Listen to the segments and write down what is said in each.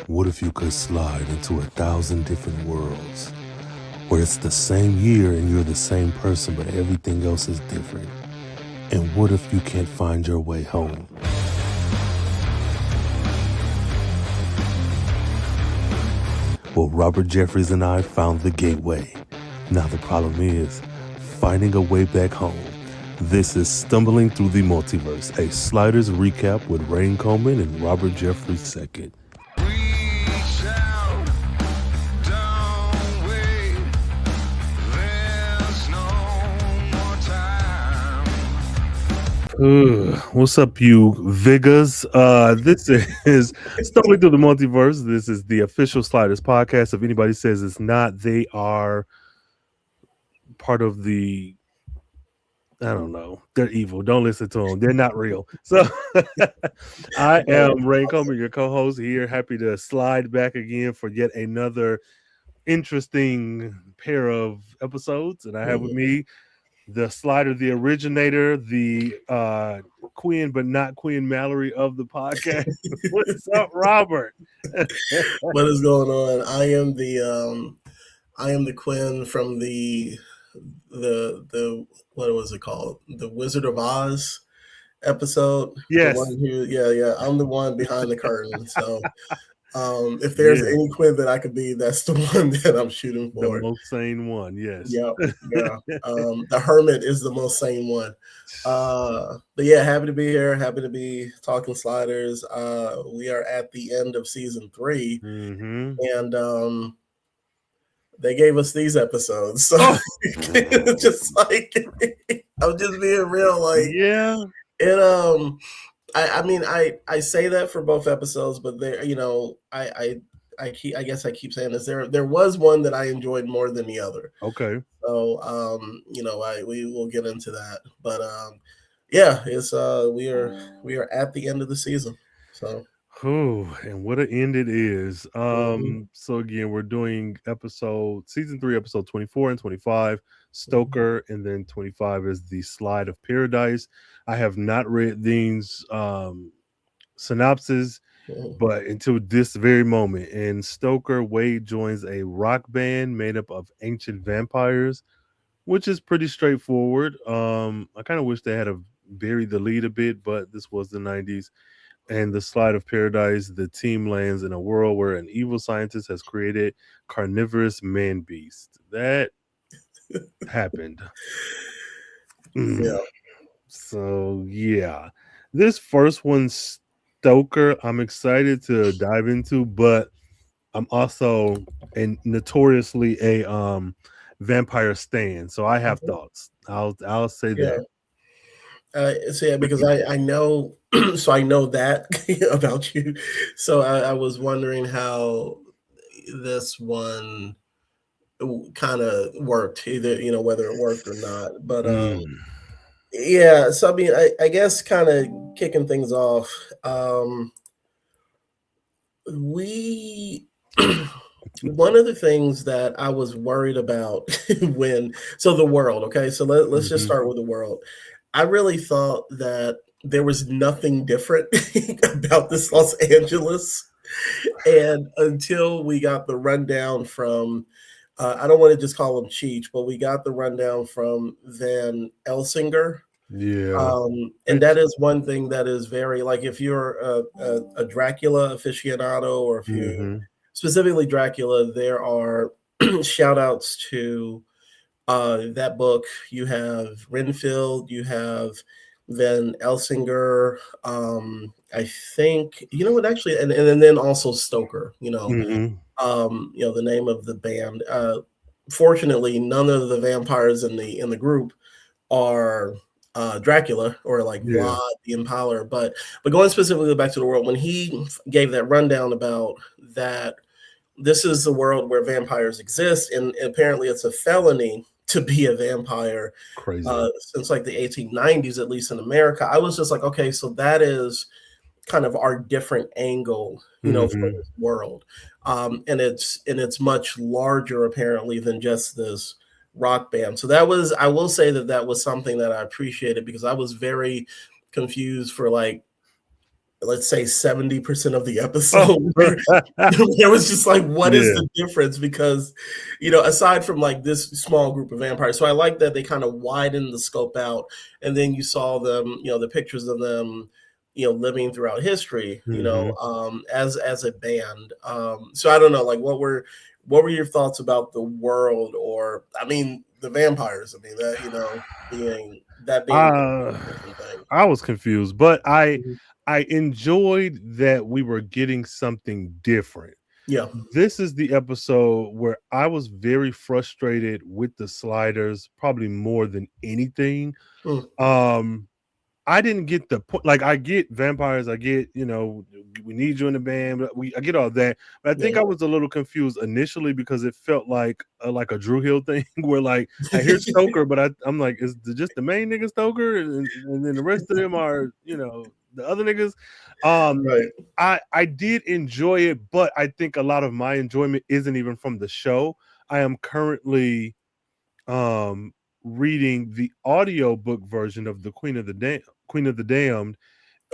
What if you could slide into 1,000 different worlds where it's the same year and you're the same person, but everything else is different? And what if you can't find your way home? Well, Robert Jeffries and I found the gateway. Now the problem is finding a way back home. This is Stumbling Through the Multiverse, a Sliders recap with Rain Coleman and Robert Jeffries II. What's up, you Vigas? This is Stumbling Through the Multiverse. This is the official Sliders podcast. If anybody says it's not, they are part of the, I don't know, they're evil. Don't listen to them. They're not real. So I am Rain Coleman, your co-host here. Happy to slide back again for yet another interesting pair of episodes. And I have with me the slider, the originator, the Quinn, but not Quinn Mallory of the podcast. What's up, Robert? What is going on? I am the Quinn from the what was it called? The Wizard of Oz episode. Yes. I'm the one behind the curtain. So if there's any Quinn that I could be, that's the one that I'm shooting for. The most sane one, yes. Yeah. The hermit is the most sane one. But yeah, happy to be here. Happy to be talking sliders. We are at the end of season 3, and they gave us these episodes. So just like I'm just being real, like it. I mean, I say that for both episodes, but there, I guess I keep saying this. There was one that I enjoyed more than the other. Okay. So we will get into that. But it's we are at the end of the season. So and what an end it is. So again, we're doing season 3, episode 24 and 25, Stoker, and then 25 is the Slide of Paradise. I have not read these synopses, but until this very moment. In Stoker, Wade joins a rock band made up of ancient vampires, which is pretty straightforward. I kind of wish they had buried the lead a bit, but this was the 90s. And the Slide of Paradise, the team lands in a world where an evil scientist has created carnivorous man-beast. That happened. Yeah. So, yeah. This first one, Stoker, I'm excited to dive into, but I'm also notoriously a vampire stan, so I have thoughts. I'll say that. Because I know, so I know that about you. So I was wondering how this one kind of worked, either whether it worked or not. But so I mean, I guess kind of kicking things off. One of the things that I was worried about the world. Okay, so let's just start with the world. I really thought that there was nothing different about this Los Angeles. And until we got the rundown from, I don't want to just call him Cheech, but we got the rundown from Van Helsing. Yeah. And that is one thing that is very, like, if you're a Dracula aficionado, or if you specifically Dracula, there are shout outs to that book. You have Renfield, you have Van Helsing, I think, actually, and then also Stoker, the name of the band. Fortunately, none of the vampires in the group are Dracula or like Vlad the Impaler, but going specifically back to the world, when he gave that rundown about that, this is the world where vampires exist, and apparently it's a felony to be a vampire. Crazy. Since like the 1890s, at least in America. I was just like, okay, so that is kind of our different angle, for this world. And it's much larger apparently than just this rock band. So I will say that was something that I appreciated, because I was very confused for like let's say 70% of the Oh. episode where it was just like, what is Yeah. the difference? Because, aside from like this small group of vampires, so I like that they kind of widened the scope out, and then you saw them, the pictures of them, living throughout history, as a band. So I don't know, like what were your thoughts about the world, or I mean the vampires? I mean that, being a different thing. I was confused, but Mhm. I enjoyed that we were getting something different. Yeah. This is the episode where I was very frustrated with the sliders, probably more than anything. Mm. I didn't get the point. Like, I get vampires, I get, we need you in the band, but I get all that. But I think Yeah. I was a little confused initially because it felt like a Drew Hill thing where, like, I hear Stoker, but I'm like, is just the main nigga Stoker, and then the rest of them are, the other niggas. Right. I did enjoy it, but I think a lot of my enjoyment isn't even from the show. I am currently reading the audiobook version of the Queen of the Damned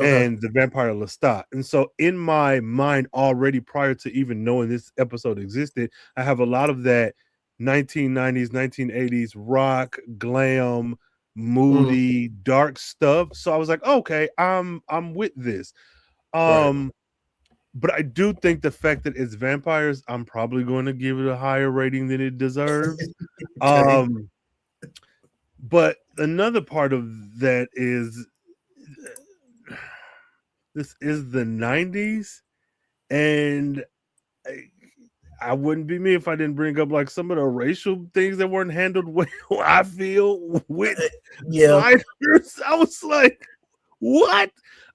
Okay. and the Vampire Lestat. And so in my mind already, prior to even knowing this episode existed, I have a lot of that 1990s, 1980s rock, glam, moody, dark stuff. So I was like, okay, I'm with this. Right. But I do think the fact that it's vampires, I'm probably going to give it a higher rating than it deserves. Okay. But another part of that is this is the 90s, and I wouldn't be me if I didn't bring up like some of the racial things that weren't handled well. I feel with sliders. I was like, what?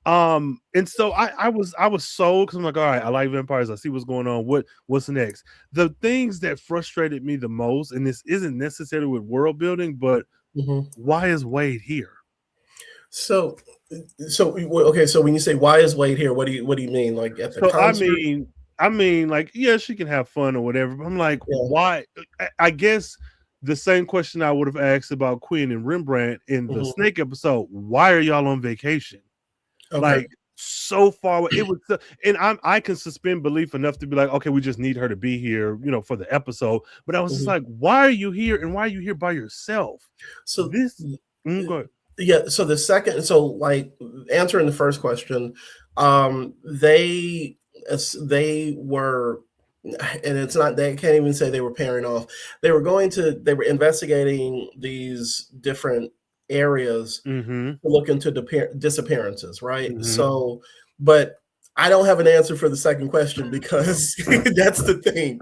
And so I was sold because I'm like, all right, I like vampires. I see what's going on. What's next? The things that frustrated me the most, and this isn't necessarily with world building, but why is Wade here? So okay. So when you say why is Wade here, what do you mean? Like at the So concert? I mean, like, yeah, she can have fun or whatever. But I'm like, why? I guess the same question I would have asked about Quinn and Rembrandt in the Snake episode. Why are y'all on vacation? Okay. Like, so far away. It was, and I can suspend belief enough to be like, okay, we just need her to be here, for the episode. But I was just like, why are you here, and why are you here by yourself? So this, go ahead. Yeah. So the second, so like answering the first question, they were, and it's not, they can't even say they were pairing off. They were investigating these different areas to look into disappearances, right? So, but I don't have an answer for the second question because that's the thing.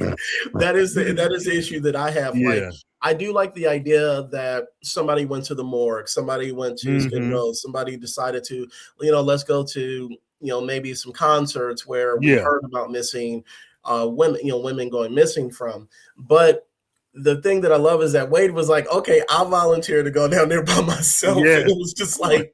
That is the issue that I have. Yeah. Like, I do like the idea that somebody went to the morgue, somebody went to Skid Row, somebody decided to, let's go to, maybe some concerts where we heard about missing women, women going missing from. But the thing that I love is that Wade was like, okay, I'll volunteer to go down there by myself. Yeah. And it was just like,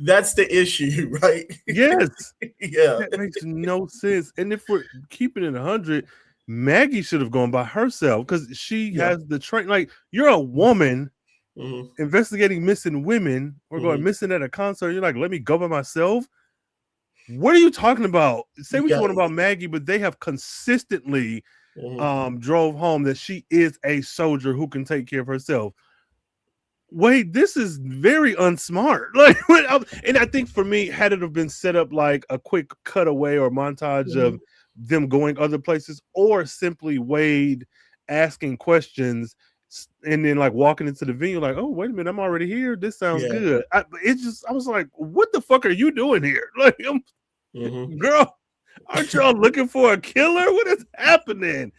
that's the issue, right? Yes. Yeah. That makes no sense. And if we're keeping it 100, Maggie should have gone by herself because she has the train. Like, you're a woman investigating missing women or going missing at a concert. You're like, let me go by myself. What are you talking about? Say what you want about Maggie, but they have consistently drove home that she is a soldier who can take care of herself. Wait, this is very unsmart. Like, and I think for me, had it have been set up like a quick cutaway or montage of them going other places, or simply Wade asking questions and then like walking into the venue, like, oh, wait a minute, I'm already here. This sounds good. I was like, what the fuck are you doing here? Like, girl, aren't y'all looking for a killer? What is happening?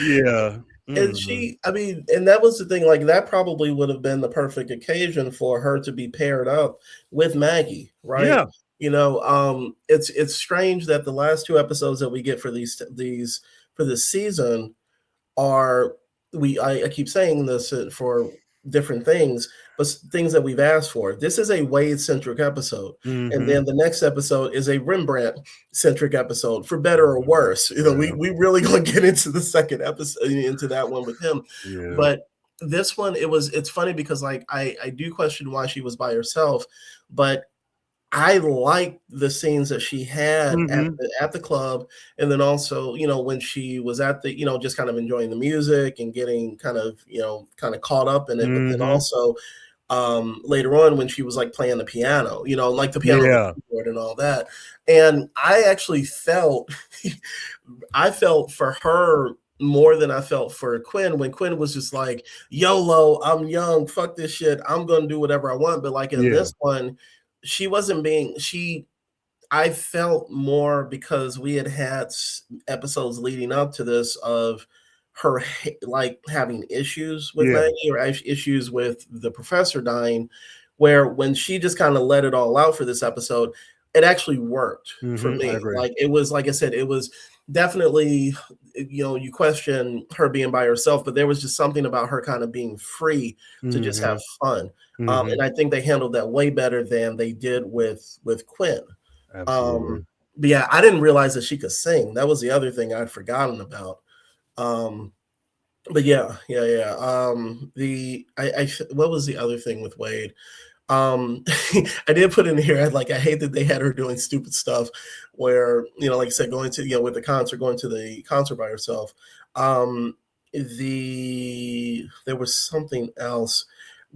Yeah. And she, I mean, and that was the thing, like that probably would have been the perfect occasion for her to be paired up with Maggie, right? Yeah. It's strange that the last two episodes that we get for for this season are, I keep saying this for different things, but things that we've asked for. This is a Wade-centric episode. And then the next episode is a Rembrandt-centric episode, for better or worse. We really gonna get into the second episode, into that one with him. Yeah. But this one, it's funny because like I do question why she was by herself, but I liked the scenes that she had at the club, and then also, when she was at the, just kind of enjoying the music and getting kind of, kind of caught up in it. But then also, later on when she was like playing the piano, like the piano, the keyboard and all that. And I actually felt, I felt for her more than I felt for Quinn, when Quinn was just like, YOLO, I'm young, fuck this shit, I'm gonna do whatever I want. But like in this one, she wasn't being, I felt more, because we had episodes leading up to this of her like having issues with Maggie, or issues with the professor dying, where when she just kind of let it all out for this episode, it actually worked for me. Like, it was, like I said, it was definitely, you question her being by herself, but there was just something about her kind of being free to just have fun. And I think they handled that way better than they did with Quinn. Absolutely. But yeah, I didn't realize that she could sing. That was the other thing I'd forgotten about. But yeah. What was the other thing with Wade? I did put in here, like, I hate that they had her doing stupid stuff where, like I said, going to, with the concert, going to the concert by herself. There was something else.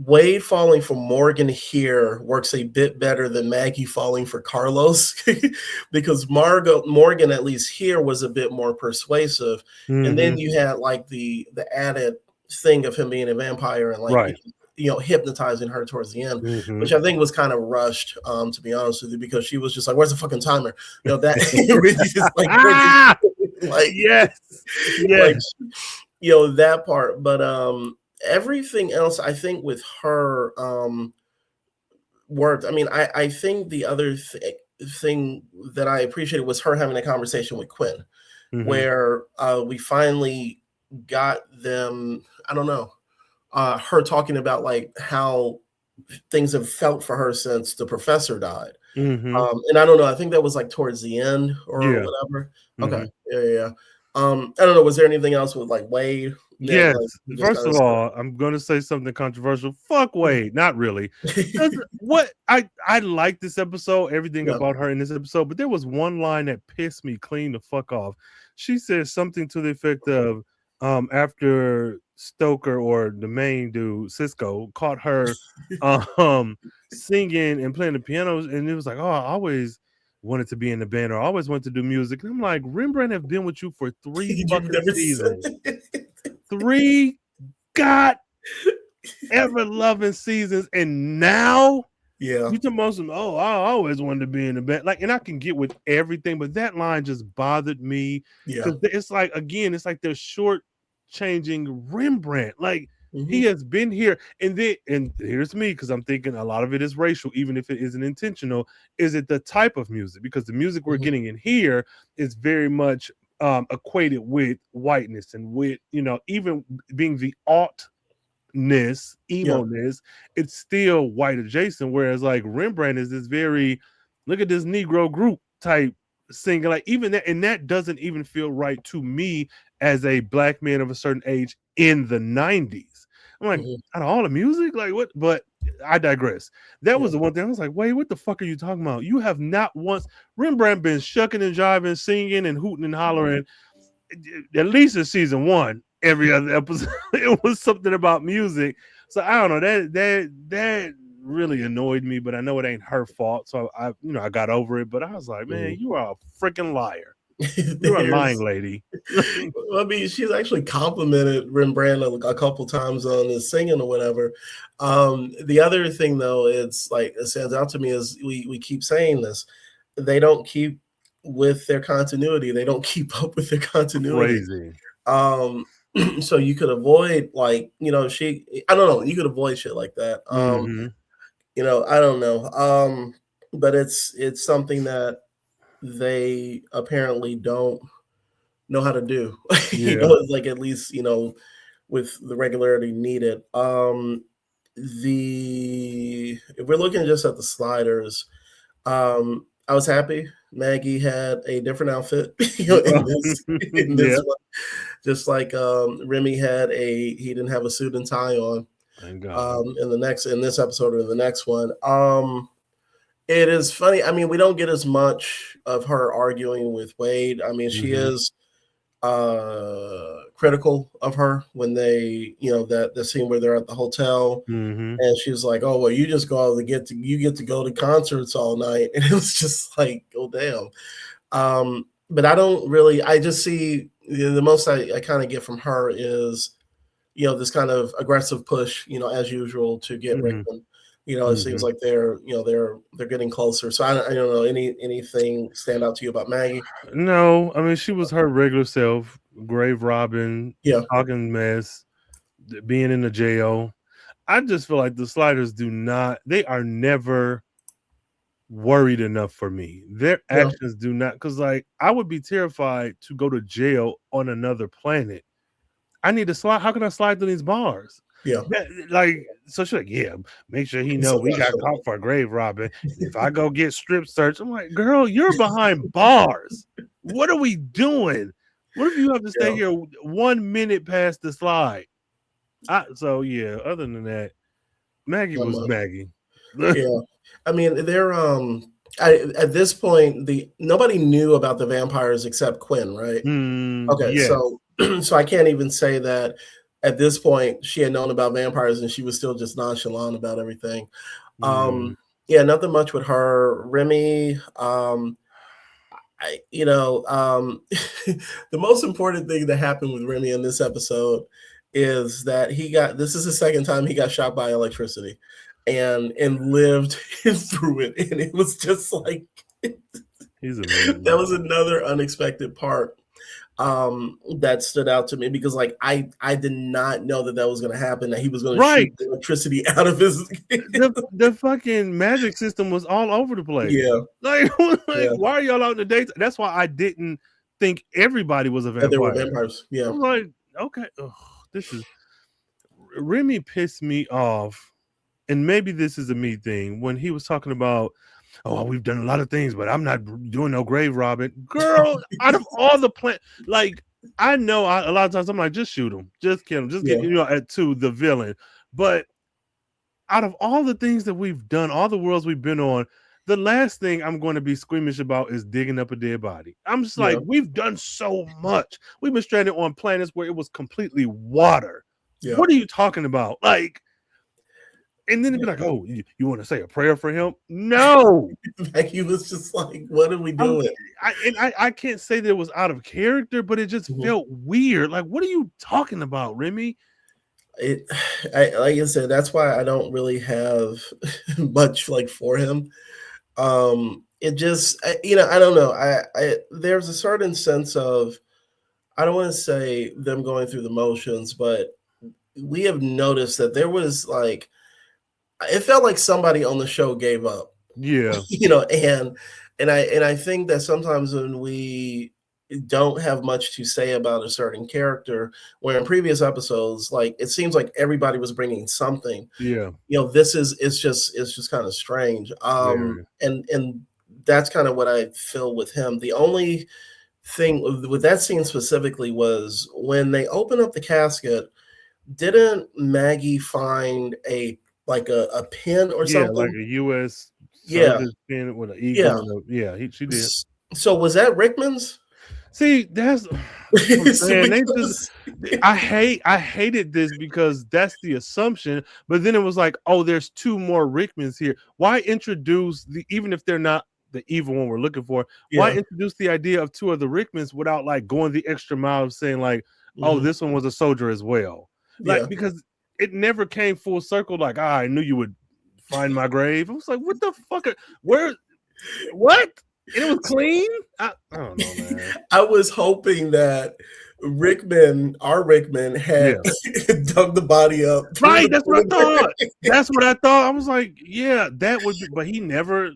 Wade falling for Morgan here works a bit better than Maggie falling for Carlos, because Morgan, at least here, was a bit more persuasive. And then you had like the added thing of him being a vampire and like, hypnotizing her towards the end, which I think was kind of rushed, to be honest with you, because she was just like, where's the fucking timer? That really just like, like, that part. But everything else, I think, with her worked. I mean, I think the other thing that I appreciated was her having a conversation with Quinn, where we finally got them, I don't know, her talking about like how things have felt for her since the professor died. And I don't know, I think that was like towards the end or whatever. Okay. Yeah. I don't know, was there anything else with like Wade? Yes. Like, first of all, I'm going to say something controversial. Fuck Wade. Not really. What I like this episode, everything about her in this episode, but there was one line that pissed me clean the fuck off. She said something to the effect of, after Stoker, or the main dude, Cisco, caught her singing and playing the pianos, and it was like, oh, I always wanted to be in the band, or I always wanted to do music. And I'm like, Rembrandt have been with you for 3 fucking seasons. 3 god ever loving seasons, and now you talking about some, oh, I always wanted to be in the band. Like, and I can get with everything, but that line just bothered me, because it's like, again, it's like they're short changing Rembrandt. Like, he has been here, and here's me, because I'm thinking a lot of it is racial, even if it isn't intentional. Is it the type of music? Because the music we're getting in here is very much equated with whiteness, and with, even being the altness, emo-ness, it's still white adjacent. Whereas like Rembrandt is this very, look at this Negro group type singing, like, even that, and that doesn't even feel right to me as a black man of a certain age in the 90s. I'm like, out of all the music, like, what? But I digress. That was the one thing I was like, wait, what the fuck are you talking about? You have not once, Rembrandt been shucking and jiving, singing and hooting and hollering, at least in season 1. Every other episode, it was something about music. So I don't know, that really annoyed me, but I know it ain't her fault. So I got over it. But I was like, man, you are a freaking liar. You're a lying lady. I mean, she's actually complimented Rembrandt a couple times on his singing or whatever. The other thing, though, it's like, it stands out to me, is we keep saying this. They don't keep with their continuity. They don't keep up with their continuity. Crazy. So you could avoid, like, I don't know, you could avoid shit like that. I don't know. But it's something that they apparently don't know how to do. It's like, at least, with the regularity needed. If we're looking just at the sliders, I was happy Maggie had a different outfit, in this one. Just like Remy had he didn't have a suit and tie on. Thank God. In this episode or in the next one. It is funny. I mean, we don't get as much of her arguing with Wade. I mean, she is critical of her when they, that the scene where they're at the hotel, and she's like, "Oh, well, you just go out to get to go to concerts all night," and it was just like, "Oh, damn." But I don't really. I just see the most I kind of get from her is, this kind of aggressive push, as usual, to get Rickman. It seems like they're getting closer. So I don't know anything stand out to you about Maggie? No, I mean, she was her regular self, grave robbing, talking mess, being in the jail. I just feel like the Sliders they are never worried enough for me. Their actions do not, because like I would be terrified to go to jail on another planet. I need to slide. How can I slide through these bars? Yeah. So she's like, make sure he know we got caught for grave robbing. If I go get strip search, I'm like, girl, you're behind bars. What are we doing? What if you have to stay here 1 minute past the slide? Other than that, Maggie was Maggie. Yeah. I mean, they're at this point, nobody knew about the vampires except Quinn, right? Okay, yes. so I can't even say that at this point she had known about vampires and she was still just nonchalant about everything. Nothing much with her. Remy, the most important thing that happened with Remy in this episode is that this is the second time he got shocked by electricity and lived through it. And it was just like, he's amazing. That was another unexpected part that stood out to me, because like I did not know that was going to happen, that he was going to shoot the electricity out of his the fucking magic system was all over the place. Like why are y'all out in the daytime? That's why I didn't think everybody was a vampire. They were vampires. I'm like, okay, this is Remy pissed me off, and maybe this is a me thing when he was talking about, oh, we've done a lot of things, but I'm not doing no grave robbing. Girl, out of all the like, I know a lot of times I'm like, just shoot him, just kill him, just get to the villain. But out of all the things that we've done, all the worlds we've been on, the last thing I'm going to be squeamish about is digging up a dead body. I'm just like, we've done so much. We've been stranded on planets where it was completely water. What are you talking about? Like, and then they'd be like, oh, you want to say a prayer for him? No. He was just like, what are we doing? I can't say that it was out of character, but it just felt weird. Like, what are you talking about, Remy? Like I said, that's why I don't really have much like for him. It just, I don't know. There's a certain sense of, I don't want to say them going through the motions, but we have noticed that there was like, it felt like somebody on the show gave up. Yeah. And I think that sometimes when we don't have much to say about a certain character, where in previous episodes, like it seems like everybody was bringing something. It's just kind of strange. And that's kind of what I feel with him. The only thing with that scene specifically was when they open up the casket, didn't Maggie find a pin or something? Like a U.S. pin with an eagle. She did. So was that Rickman's? See, that's I hated this because that's the assumption, but then it was like, oh, there's two more Rickmans here. Why introduce even if they're not the evil one we're looking for, why introduce the idea of two of the Rickmans without like going the extra mile of saying like, oh, this one was a soldier as well? Like, because it never came full circle. Like, I knew you would find my grave. I was like, what the fuck? What? And it was clean? I don't know, man. I was hoping that our Rickman had dug the body up. Right, that's what I thought. That's what I thought. I was like, yeah, that would be, but he never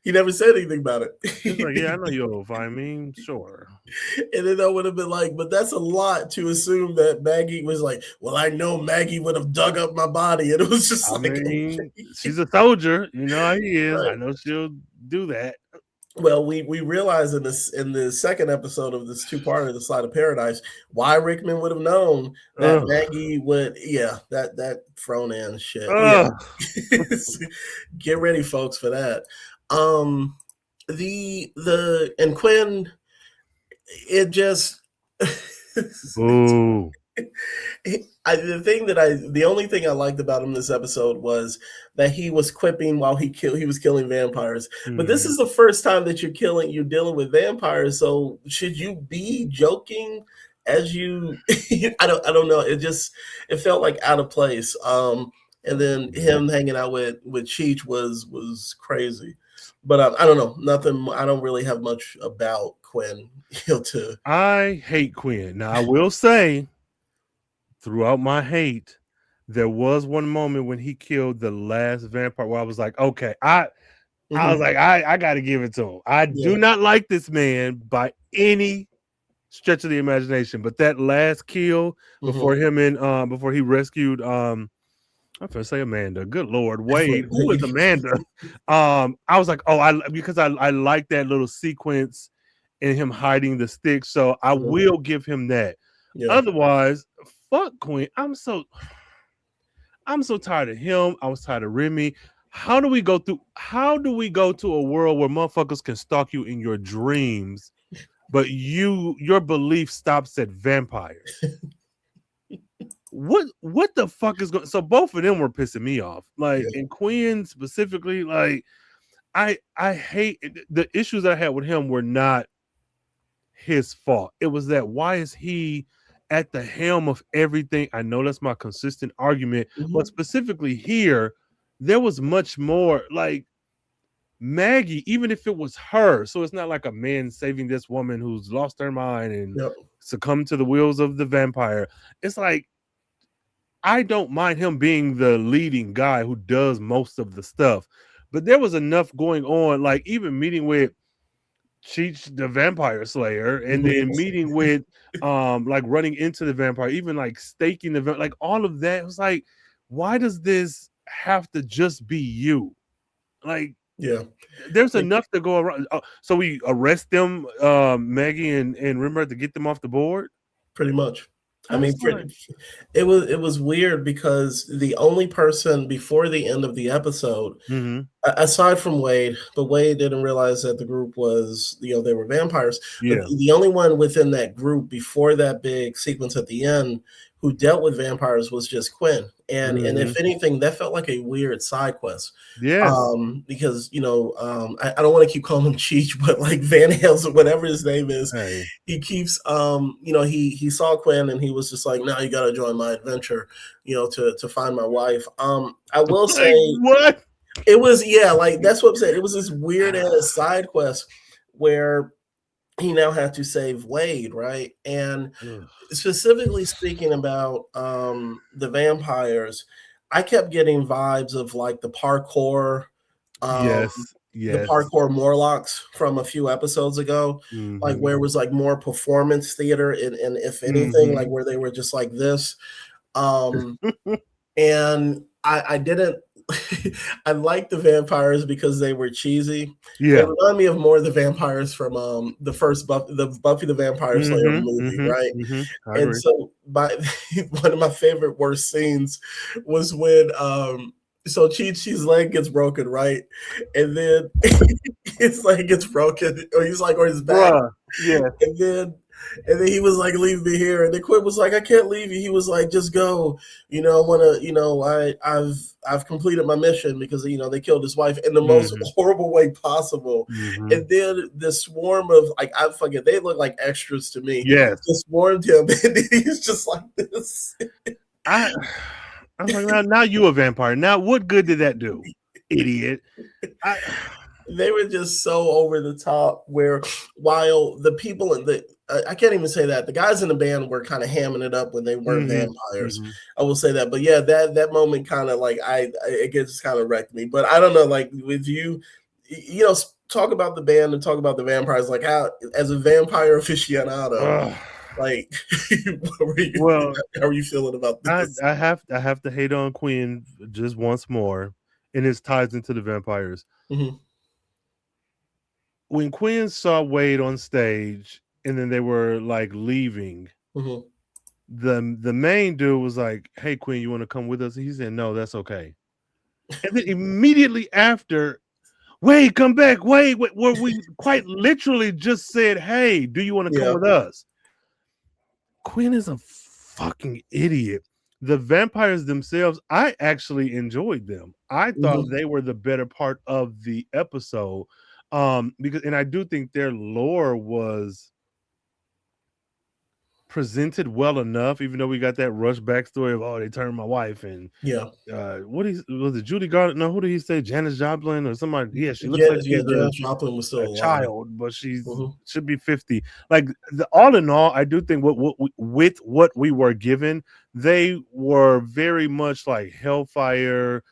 said anything about it. He's like, yeah, I know you'll find me, sure. And then I would have been like, but that's a lot to assume that Maggie was like, well, I know Maggie would have dug up my body. And it was just she's a soldier, you know how he is. Right. I know she'll do that. Well, we realized in the second episode of this two-parter, The Slide of Paradise, why Rickman would have known that Maggie would, that thrown in shit. Get ready, folks, for that. And Quinn, it just Ooh. The only thing I liked about him this episode was that he was quipping while he was killing vampires. But this is the first time that you're dealing with vampires. So should you be joking as you? I don't know. It felt like out of place. And then him hanging out with Cheech was crazy. But I don't know. Nothing. I don't really have much about Quinn. I hate Quinn. Now I will say, throughout my hate, there was one moment when he killed the last vampire where I was like, okay, I was like, I got to give it to him. I do not like this man by any stretch of the imagination, but that last kill before him and before he rescued I'm gonna say Amanda. Good Lord, Wade. Who is Amanda? I was like, oh, because I like that little sequence and him hiding the stick, so I will give him that. Yeah. Otherwise, fuck Quinn. I'm so tired of him. I was tired of Remy. How do we go to a world where motherfuckers can stalk you in your dreams, but your belief stops at vampires? What the fuck is going? So both of them were pissing me off. Like, and Quinn specifically, like, I hate the issues I had with him were not his fault. It was that why is he at the helm of everything? I know that's my consistent argument, but specifically here, there was much more. Like, Maggie, even if it was her, so it's not like a man saving this woman who's lost her mind and succumbed to the wheels of the vampire. It's like, I don't mind him being the leading guy who does most of the stuff, but there was enough going on, like even meeting with Cheech the Vampire Slayer, and then meeting with like running into the vampire, even like staking the like all of that. It was like, why does this have to just be you? Like, there's enough to go around. So we arrest them, Maggie and Rimmer, to get them off the board. Pretty much. I mean, it was weird because the only person before the end of the episode, aside from Wade, but Wade didn't realize that the group was, they were vampires. Yeah. But the only one within that group before that big sequence at the end who dealt with vampires was just Quinn. And if anything, that felt like a weird side quest. Yeah. Because, I don't want to keep calling him Cheech, but like Van Hales or whatever his name is, he keeps, he saw Quinn and he was just like, no, you got to join my adventure, to find my wife. I will say, what? It was, like, that's what I'm saying. It was this weird ass side quest where he now had to save Wade, right? And specifically speaking about the vampires, I kept getting vibes of like the parkour, the parkour Morlocks from a few episodes ago, like where it was like more performance theater, and if anything, like where they were just like this. And I didn't. I liked the vampires because they were cheesy. Yeah, they remind me of more of the vampires from the first Buffy the Vampire Slayer movie, right? And so, one of my favorite worst scenes was when so Chi-Chi's leg gets broken, right? And then his leg gets broken, or his back. Yeah, and then he was like, leave me here. And then Quinn was like, I can't leave you. He was like, just go. I've completed my mission because, they killed his wife in the most horrible way possible. And then the swarm of, like, they look like extras to me. Yes. Just swarmed him. And he's just like this. I'm like, now you a vampire. Now, what good did that do, idiot? They were just so over the top, where while the people in the I can't even say that the guys in the band were kind of hamming it up when they weren't vampires. I will say that, but yeah, that moment kind of like it gets kind of wrecked me. But I don't know, like with you, talk about the band and talk about the vampires, like how as a vampire aficionado. Like, how are you feeling about this? I have to hate on Quinn just once more, and it ties into the vampires. When Quinn saw Wade on stage and then they were like leaving, the main dude was like, hey, Quinn, you want to come with us? He said, no, that's okay. And then immediately after, wait, come back, wait, where we quite literally just said, hey, do you want to come with us? Quinn is a fucking idiot. The vampires themselves, I actually enjoyed them. I thought they were the better part of the episode. Because and I do think their lore was presented well enough, even though we got that rush backstory of they turned my wife and what was it, Judy Garland? No, who did he say? Janis Joplin or somebody? Yeah, she looks like she's Janis Joplin was still a alive. child, but she's should be 50. Like all in all, I do think with what we were given, they were very much like Hellfire,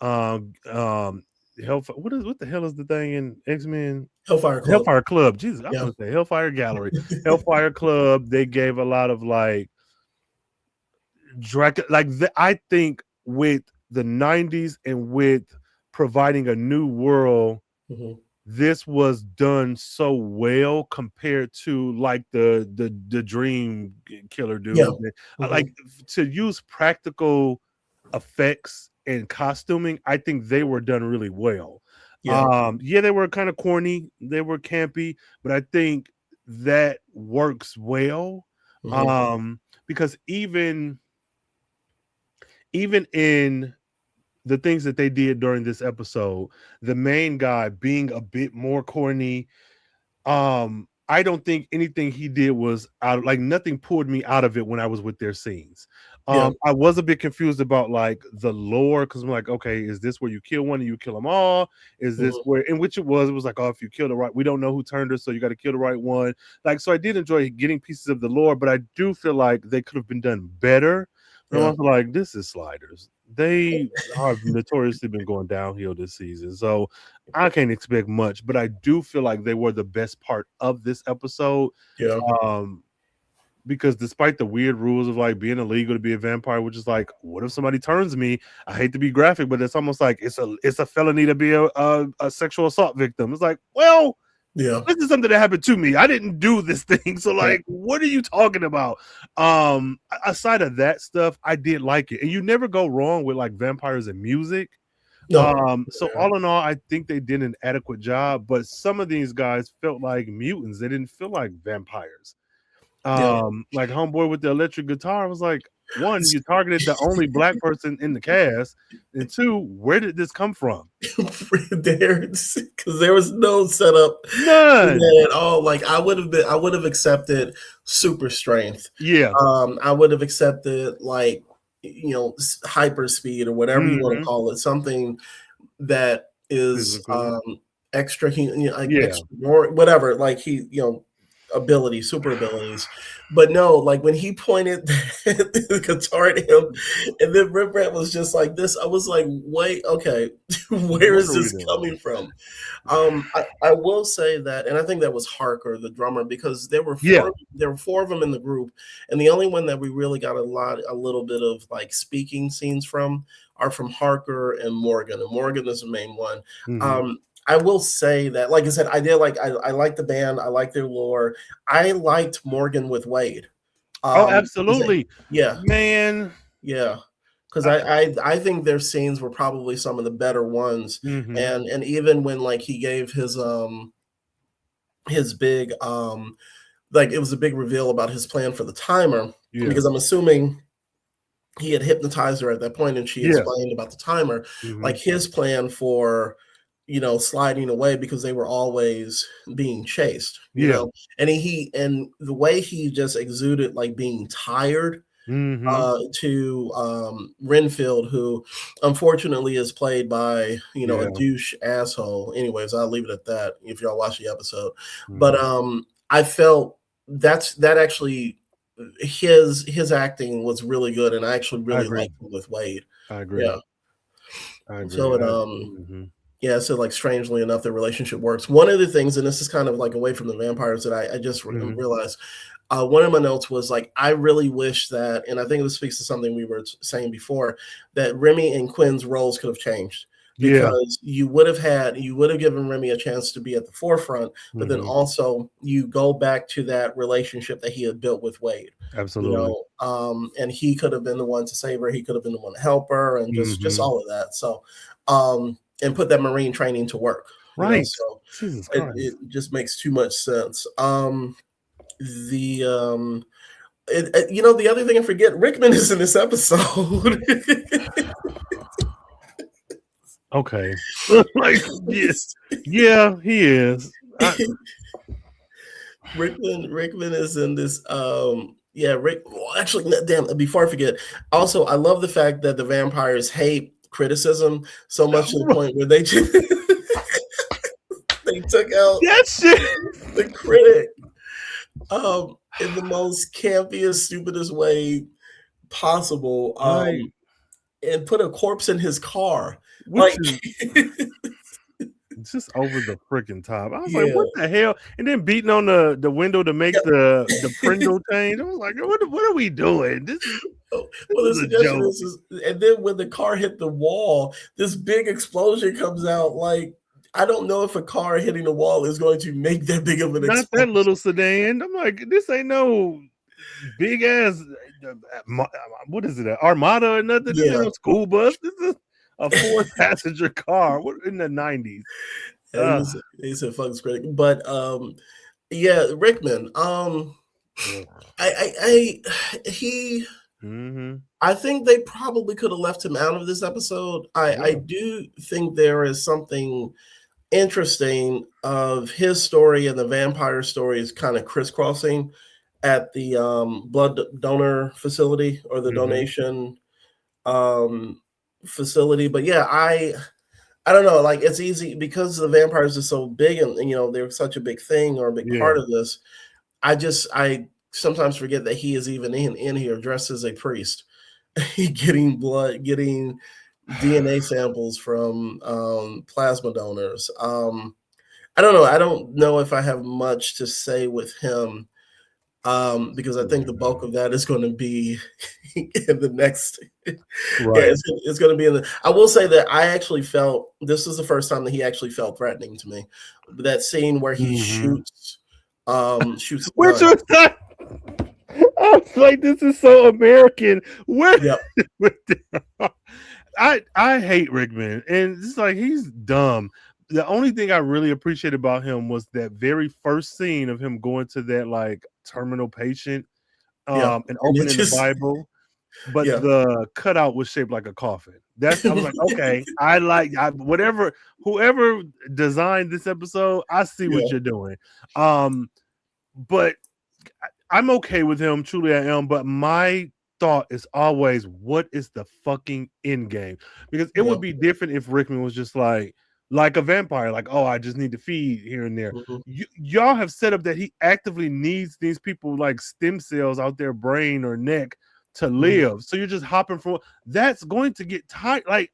Hellfire. What the hell is the thing in X-Men? Hellfire Club. Jesus, I'm gonna say Hellfire Gallery. Hellfire Club. They gave a lot of like I think with the 90s and with providing a new world, this was done so well compared to like the Dream Killer dude. Like to use practical effects and costuming, I think they were done really well. They were kind of corny, they were campy, but I think that works well. Because even in the things that they did during this episode, the main guy being a bit more corny, I don't think anything he did was out, like nothing pulled me out of it when I was with their scenes. I was a bit confused about like the lore, because I'm like, okay, is this where you kill one and you kill them all? Is this where, in which it was like, oh, if you kill the right, we don't know who turned her, so you got to kill the right one. Like, so I did enjoy getting pieces of the lore, but I do feel like they could have been done better. I'm also like, this is Sliders. They have notoriously been going downhill this season, so I can't expect much. But I do feel like they were the best part of this episode. Because despite the weird rules of like being illegal to be a vampire, which is like, what if somebody turns me? I hate to be graphic, but it's almost like it's a felony to be a sexual assault victim. It's like, well, this is something that happened to me. I didn't do this thing. So like, what are you talking about? Aside of that stuff, I did like it. And you never go wrong with like vampires and music. So all in all, I think they did an adequate job, but some of these guys felt like mutants. They didn't feel like vampires. Like homeboy with the electric guitar was like, one, you targeted the only black person in the cast, and two, where did this come from? Because there was no setup, none at all. Like I would have accepted super strength. I would have accepted like hyper speed or whatever you want to call it, something that is extra, extra more whatever. Like he, super abilities, but no, like when he pointed the guitar at him and then Rembrandt was just like this, I was like, wait, okay, where is this coming from? I will say that, and I think that was Harker, the drummer, because there were four of them in the group, and the only one that we really got a little bit of like speaking scenes from are from Harker and Morgan is the main one. I will say that, like I said, I like the band. I like their lore. I liked Morgan with Wade. Absolutely. Man. Yeah. Because I think their scenes were probably some of the better ones. And even when like he gave his big like it was a big reveal about his plan for the timer. Because I'm assuming he had hypnotized her at that point and she explained about the timer. Like his plan for sliding away because they were always being chased, and and the way he just exuded like being tired to Renfield, who unfortunately is played by a douche asshole. Anyways, I'll leave it at that if y'all watch the episode. But I felt that actually his acting was really good, and I actually really liked him with Wade. I agree. I agree. So so like strangely enough, the relationship works. One of the things, and this is kind of like away from the vampires that I just realized, one of my notes was like, I really wish that, and I think this speaks to something we were saying before, that Remy and Quinn's roles could have changed. Because you would have given Remy a chance to be at the forefront, but then also you go back to that relationship that he had built with Wade. Absolutely. And he could have been the one to save her. He could have been the one to help her, and just all of that. So, and put that Marine training to work. Right. So Jesus Christ. it just makes too much sense. The other thing I forget, Rickman is in this episode. Okay. Like, yeah, he is. Rickman is in this. Rick. Well, actually, damn. Before I forget, also I love the fact that the vampires hate criticism so much to the point where they just they took out that shit. The critic in the most campiest, stupidest way possible, Right. and put a corpse in his car. Which is just over the freaking top. I was like, what the hell? And then beating on the window to make the Prindle change. I was like, what are we doing? This is the suggestion is, and then when the car hit the wall, this big explosion comes out. Like, I don't know if a car hitting the wall is going to make that big of an explosion. Not that little sedan. I'm like, this ain't no big ass, what is it, an Armada or nothing? This ain't no school bus. This is a 4-passenger car. What in the 90s? He said fuck critic. But Rickman. I think they probably could have left him out of this episode. I do think there is something interesting of his story and the vampire story is kind of crisscrossing at the blood donor facility or the donation facility. But I don't know, like, it's easy because the vampires are so big and they're such a big thing or a big part of this. I sometimes forget that he is even in here dressed as a priest, getting blood, getting DNA samples from plasma donors. I don't know. I don't know if I have much to say with him because I think the bulk of that is going to be in the next. Right. It's going to be in the. I will say that I actually felt this is the first time that he actually felt threatening to me. That scene where he shoots. Which was that? I was like, this is so American. I hate Rickman, and it's like he's dumb. The only thing I really appreciate about him was that very first scene of him going to that like terminal patient and opening the Bible, but the cutout was shaped like a coffin. I was like, okay, whoever designed this episode, I see what you're doing. But I'm okay with him, truly I am, but my thought is always, what is the fucking end game? Because it would be different if Rickman was just like a vampire, like, oh, I just need to feed here and there. Y'all have set up that he actively needs these people like stem cells out their brain or neck to live. So you're just hopping from that's going to get tight. Like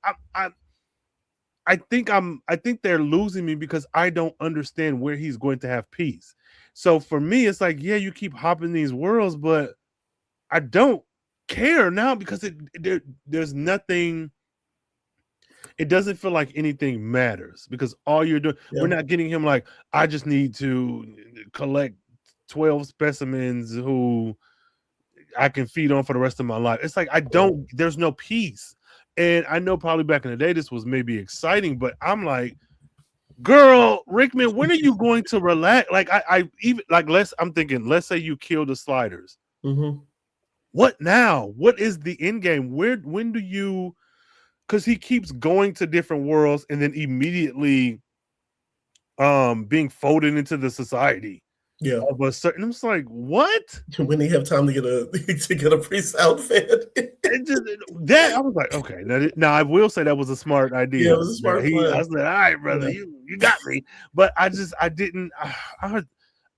I think they're losing me because I don't understand where he's going to have peace. So for me, it's like, yeah, you keep hopping these worlds, but I don't care now because there's nothing. It doesn't feel like anything matters because all you're doing, we're not getting him like, I just need to collect 12 specimens who I can feed on for the rest of my life. It's like, there's no peace. And I know probably back in the day, this was maybe exciting, but I'm like, girl, Rickman, when are you going to relax? Like, I'm thinking, let's say you kill the sliders. What now? What is the end game? When do you, because he keeps going to different worlds and then immediately being folded into the society of a certain. I'm just like, what? When they have time to get a priest outfit. That I was like, okay. Now I will say that was a smart idea. Yeah, it was a smart plan. I said, all right, brother, you got me. But I didn't.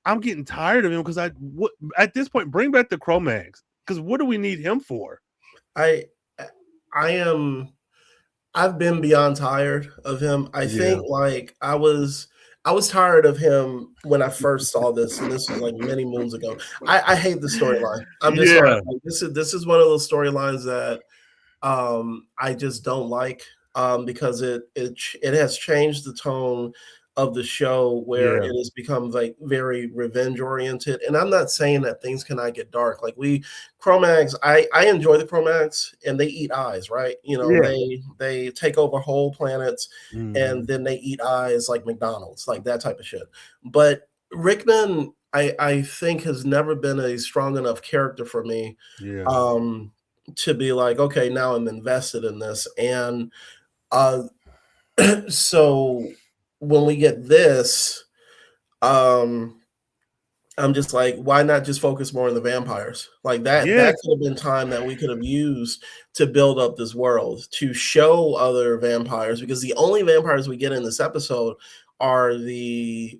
I'm getting tired of him because at this point, bring back the Cro-Mags, because what do we need him for? I've been beyond tired of him. I think like I was tired of him when I first saw this, and this was like many moons ago. I hate the storyline. I'm just sorry. Like, this is one of those storylines that I just don't like because it has changed the tone of the show where it has become like very revenge oriented. And I'm not saying that things cannot get dark. Like Cro-Mags, I enjoy the Cro-Mags, and they eat eyes, right? You know, they take over whole planets, and then they eat eyes like McDonald's, like that type of shit. But Rickman, I think, has never been a strong enough character for me to be like, okay, now I'm invested in this. And so when we get this, I'm just like, why not just focus more on the vampires? Like that could have been time that we could have used to build up this world, to show other vampires, because the only vampires we get in this episode are the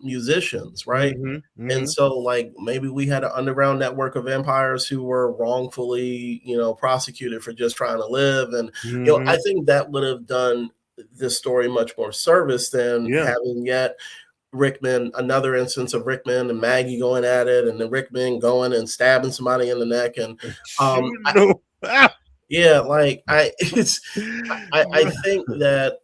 musicians, right? And so like maybe we had an underground network of vampires who were wrongfully, you know, prosecuted for just trying to live. And you know, I think that would have done this story much more service than having yet Rickman, another instance of Rickman and Maggie going at it, and then Rickman going and stabbing somebody in the neck. And like I think that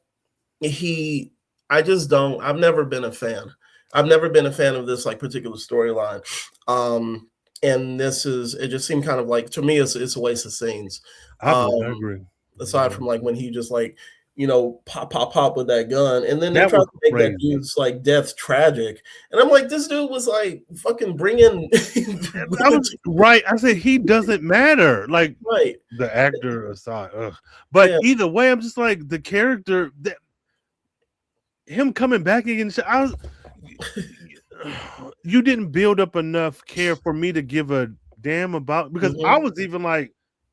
I've never been a fan. I've never been a fan of this like particular storyline. And it just seemed kind of like, to me, it's a waste of scenes. I agree. Aside from like when he just like, you know, pop with that gun, and then they tried to make that dude's like death tragic, and I'm like, this dude was like fucking bringing. Right, I said he doesn't matter, like the actor aside, but either way, I'm just like the character that him coming back again. You didn't build up enough care for me to give a damn about, because I was even like,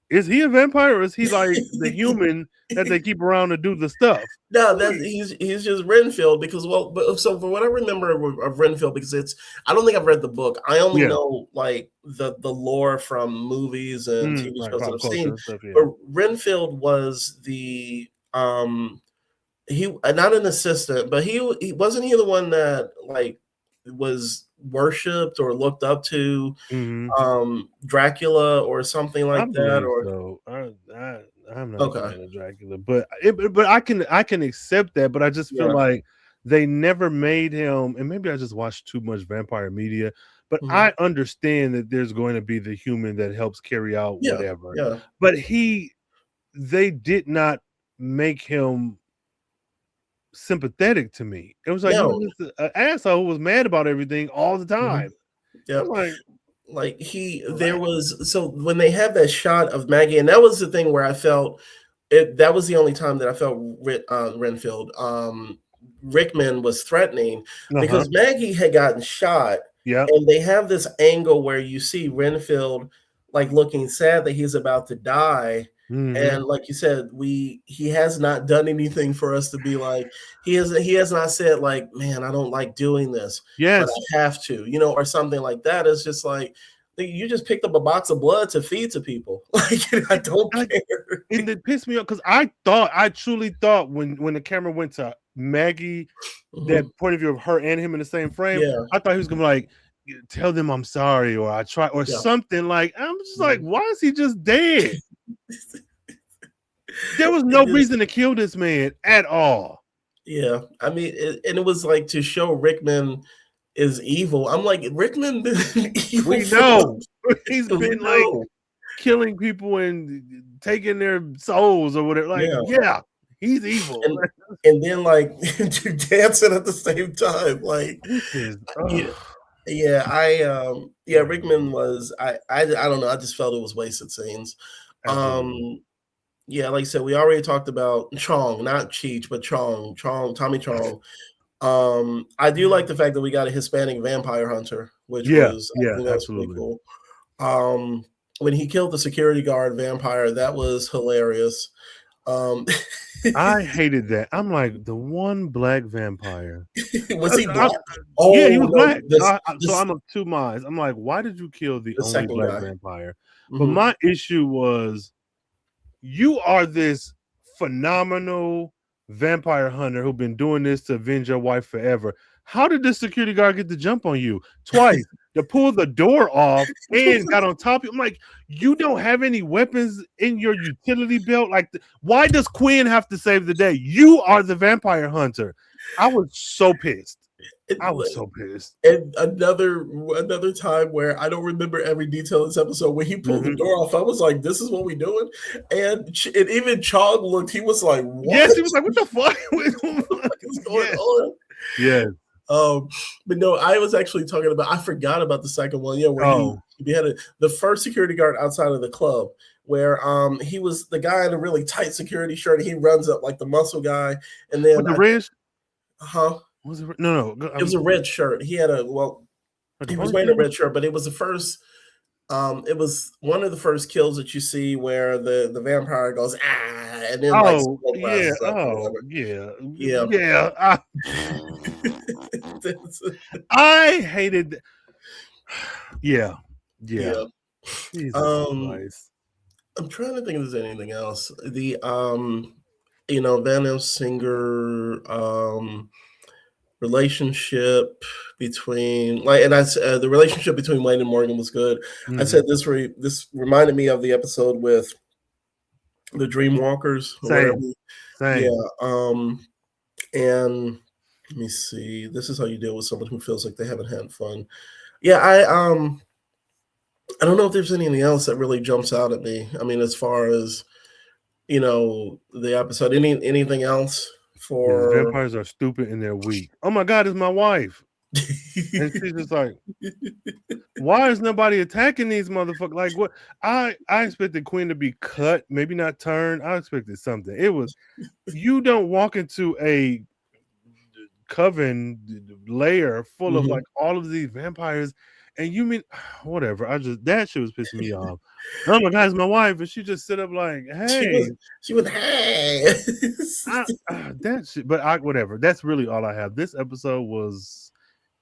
is he a vampire, or is he like the human that they keep around to do the stuff? No, he's just Renfield, because so for what I remember of Renfield, because I don't think I've read the book. I only know like the lore from movies and TV shows that I've seen. But Renfield was the he not an assistant, but he wasn't he the one that like was worshipped or looked up to Dracula or something like that? Or so. I'm not a fan of Dracula, but I can accept that. But I just feel like they never made him, and maybe I just watched too much vampire media. But I understand that there's going to be the human that helps carry out whatever. But they did not make him sympathetic to me. It was like he was just an asshole who was mad about everything all the time. There was, so when they had that shot of Maggie, and that was the thing where I felt that was the only time that I felt Renfield Rickman was threatening, because Maggie had gotten shot, and they have this angle where you see Renfield like looking sad that he's about to die. And like you said, he has not done anything for us to be like, he has not said like, man, I don't like doing this, but I have to, you know, or something like that. It's just like, you just picked up a box of blood to feed to people. Like, I don't care. And it pissed me off, because I truly thought when the camera went to Maggie, that point of view of her and him in the same frame, I thought he was gonna be like, tell them I'm sorry, or I try, or something. Like, I'm just like, why is he just dead? There was no reason to kill this man at all. I mean, and it was like to show Rickman is evil. I'm like, Rickman been evil. We know he's been like killing people and taking their souls or whatever. Like, he's evil. And then like dancing at the same time. Like, Rickman was I don't know. I just felt it was wasted scenes. Like I said, we already talked about Chong, not Cheech, but Tommy Chong. I do like the fact that we got a Hispanic vampire hunter, which was absolutely cool. When he killed the security guard vampire, that was hilarious. I hated that. I'm like, the one black vampire. Was he black? He was black. So I'm of two minds. I'm like, why did you kill the only black vampire? But my issue was, you are this phenomenal vampire hunter who's been doing this to avenge your wife forever. How did this security guard get the jump on you twice? To pull the door off and got on top of you. I'm like, you don't have any weapons in your utility belt. Like, why does Quinn have to save the day? You are the vampire hunter. I was so pissed. And, I was so pissed. and another time where I don't remember every detail of this episode, when he pulled the door off, I was like, "This is what we doing?" And even Chong looked. He was like, "What?" Yes, he was like, "What the fuck? What is going Yes. on?" Yes. But no, I was actually talking about. I forgot about the second one. Yeah, where he beheaded the first security guard outside of the club, where he was the guy in a really tight security shirt. And he runs up like the muscle guy, and then with the wrist. Was it? No. It was a red shirt. He had he was wearing a red shirt, but it was the first. It was one of the first kills that you see where the vampire goes and then yeah. I hated. Yeah. Jesus Christ. I'm trying to think if there's anything else. The Van Singer relationship between the relationship between Wayne and Morgan was good. I said this reminded me of the episode with the Dreamwalkers. Same. Yeah. And let me see. This is how you deal with someone who feels like they haven't had fun. Yeah, I don't know if there's anything else that really jumps out at me. I mean, as far as the episode, anything else for vampires are stupid and they're weak. Oh my God, it's my wife. And she's just like, why is nobody attacking these motherfuckers? Like, what? I expected Quinn to be cut, maybe not turned. I expected something. It was, you don't walk into a coven lair full of like all of these vampires, and you mean whatever. That shit was pissing me off. Oh my God, it's my wife, and she just sit up like, hey, she was hey, that shit. But whatever. That's really all I have. This episode was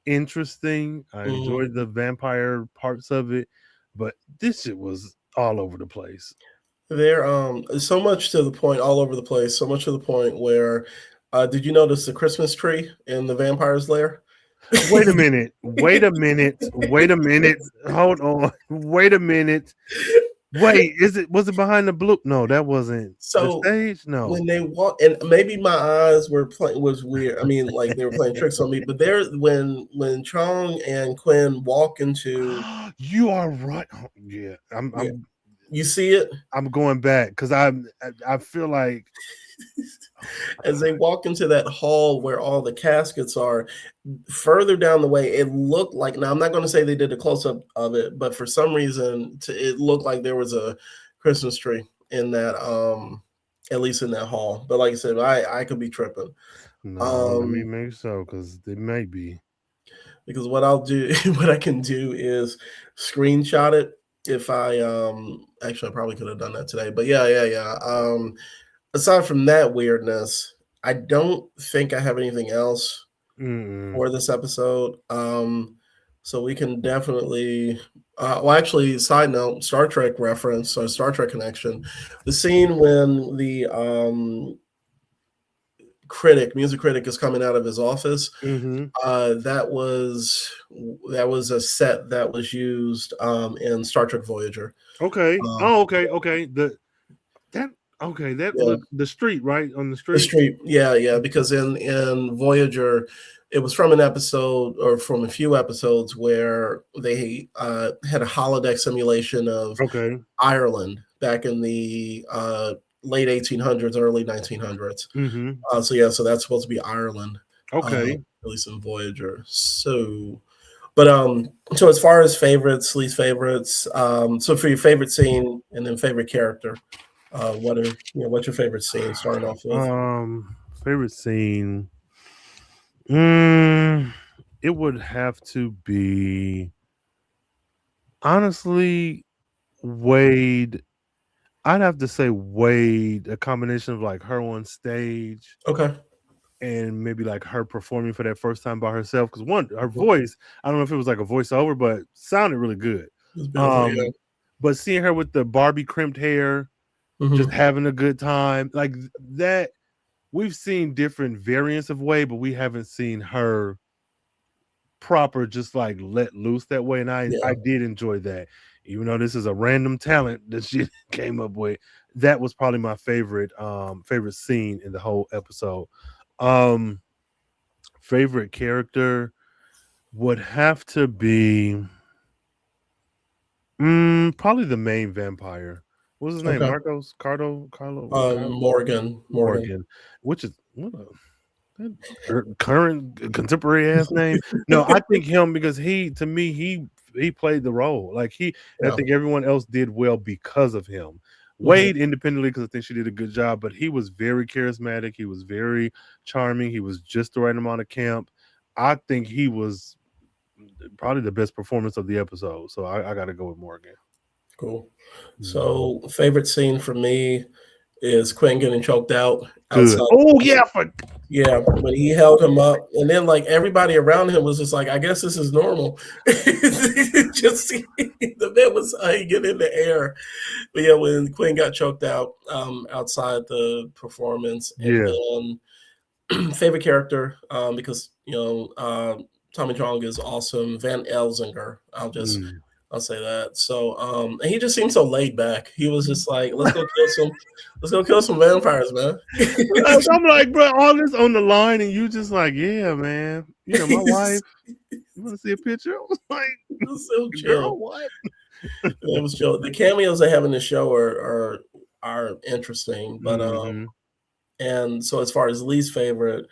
interesting. I enjoyed the vampire parts of it, but this shit was all over the place. There, so much to the point, all over the place. So much to the point where, did you notice the Christmas tree in the vampire's lair? Wait a minute. Hold on. Wait a minute. Wait, was it behind the blue? No, that wasn't the stage. No. When they walk, and maybe my eyes was weird. I mean, like they were playing tricks on me. But when Chong and Quinn walk into, you are right. Yeah, you see it. I'm going back because I feel like as they walk into that hall where all the caskets are, further down the way, it looked like, now I'm not going to say they did a close-up of it, but for some reason it looked like there was a Christmas tree in that, at least in that hall. But like I said, I could be tripping. No, let me make so, because they may be. Because what I can do is screenshot it. If I actually, I probably could have done that today, but yeah. Aside from that weirdness, I don't think I have anything else for this episode. So we can definitely, actually, side note, Star Trek reference, or Star Trek connection. The scene when the music critic is coming out of his office. That was a set that was used in Star Trek Voyager. Okay. Okay. The street, right? On the street. The street, yeah. Because in Voyager, it was from an episode, or from a few episodes, where they had a holodeck simulation of Ireland back in the late 1800s, early 1900s. So that's supposed to be Ireland. Okay. At least in Voyager. So, but so as far as favorites, least favorites, so for your favorite scene and then favorite character, what's your favorite scene starting off with? Favorite scene. It would have to be, honestly, Wade. I'd have to say Wade, a combination of like her on stage. Okay. And maybe like her performing for that first time by herself. Because her voice, I don't know if it was like a voiceover, but sounded really good. But seeing her with the Barbie crimped hair, just having a good time, like that. We've seen different variants of Wade, but we haven't seen her proper, just like let loose that way. And I did enjoy that. Even though this is a random talent that she came up with, that was probably my favorite scene in the whole episode. favorite character would have to be probably the main vampire. What was his name? Okay. Marcos? Carlo? Morgan. Which is current contemporary ass name. No, I think him because he played the role. Like I think everyone else did well because of him. Wade independently because I think she did a good job, but he was very charismatic. He was very charming. He was just the right amount of camp. I think he was probably the best performance of the episode. So I got to go with Morgan. Cool. So favorite scene for me is Quinn getting choked out outside. Good. Oh yeah, when he held him up, and then like everybody around him was just like, I guess this is normal. Just the man was hanging in the air. But yeah, when Quinn got choked out outside the performance, and then favorite character because Tommy Chong is awesome. Van Elzinger, I'll say that. So and he just seemed so laid back. He was just like, let's go kill some vampires, man. I'm like, bro, all this on the line, and you just like, yeah, man. My wife. You want to see a picture? I was like, it was so chill. Girl, what? It was chill. The cameos they have in the show are interesting, but and so as far as least favorite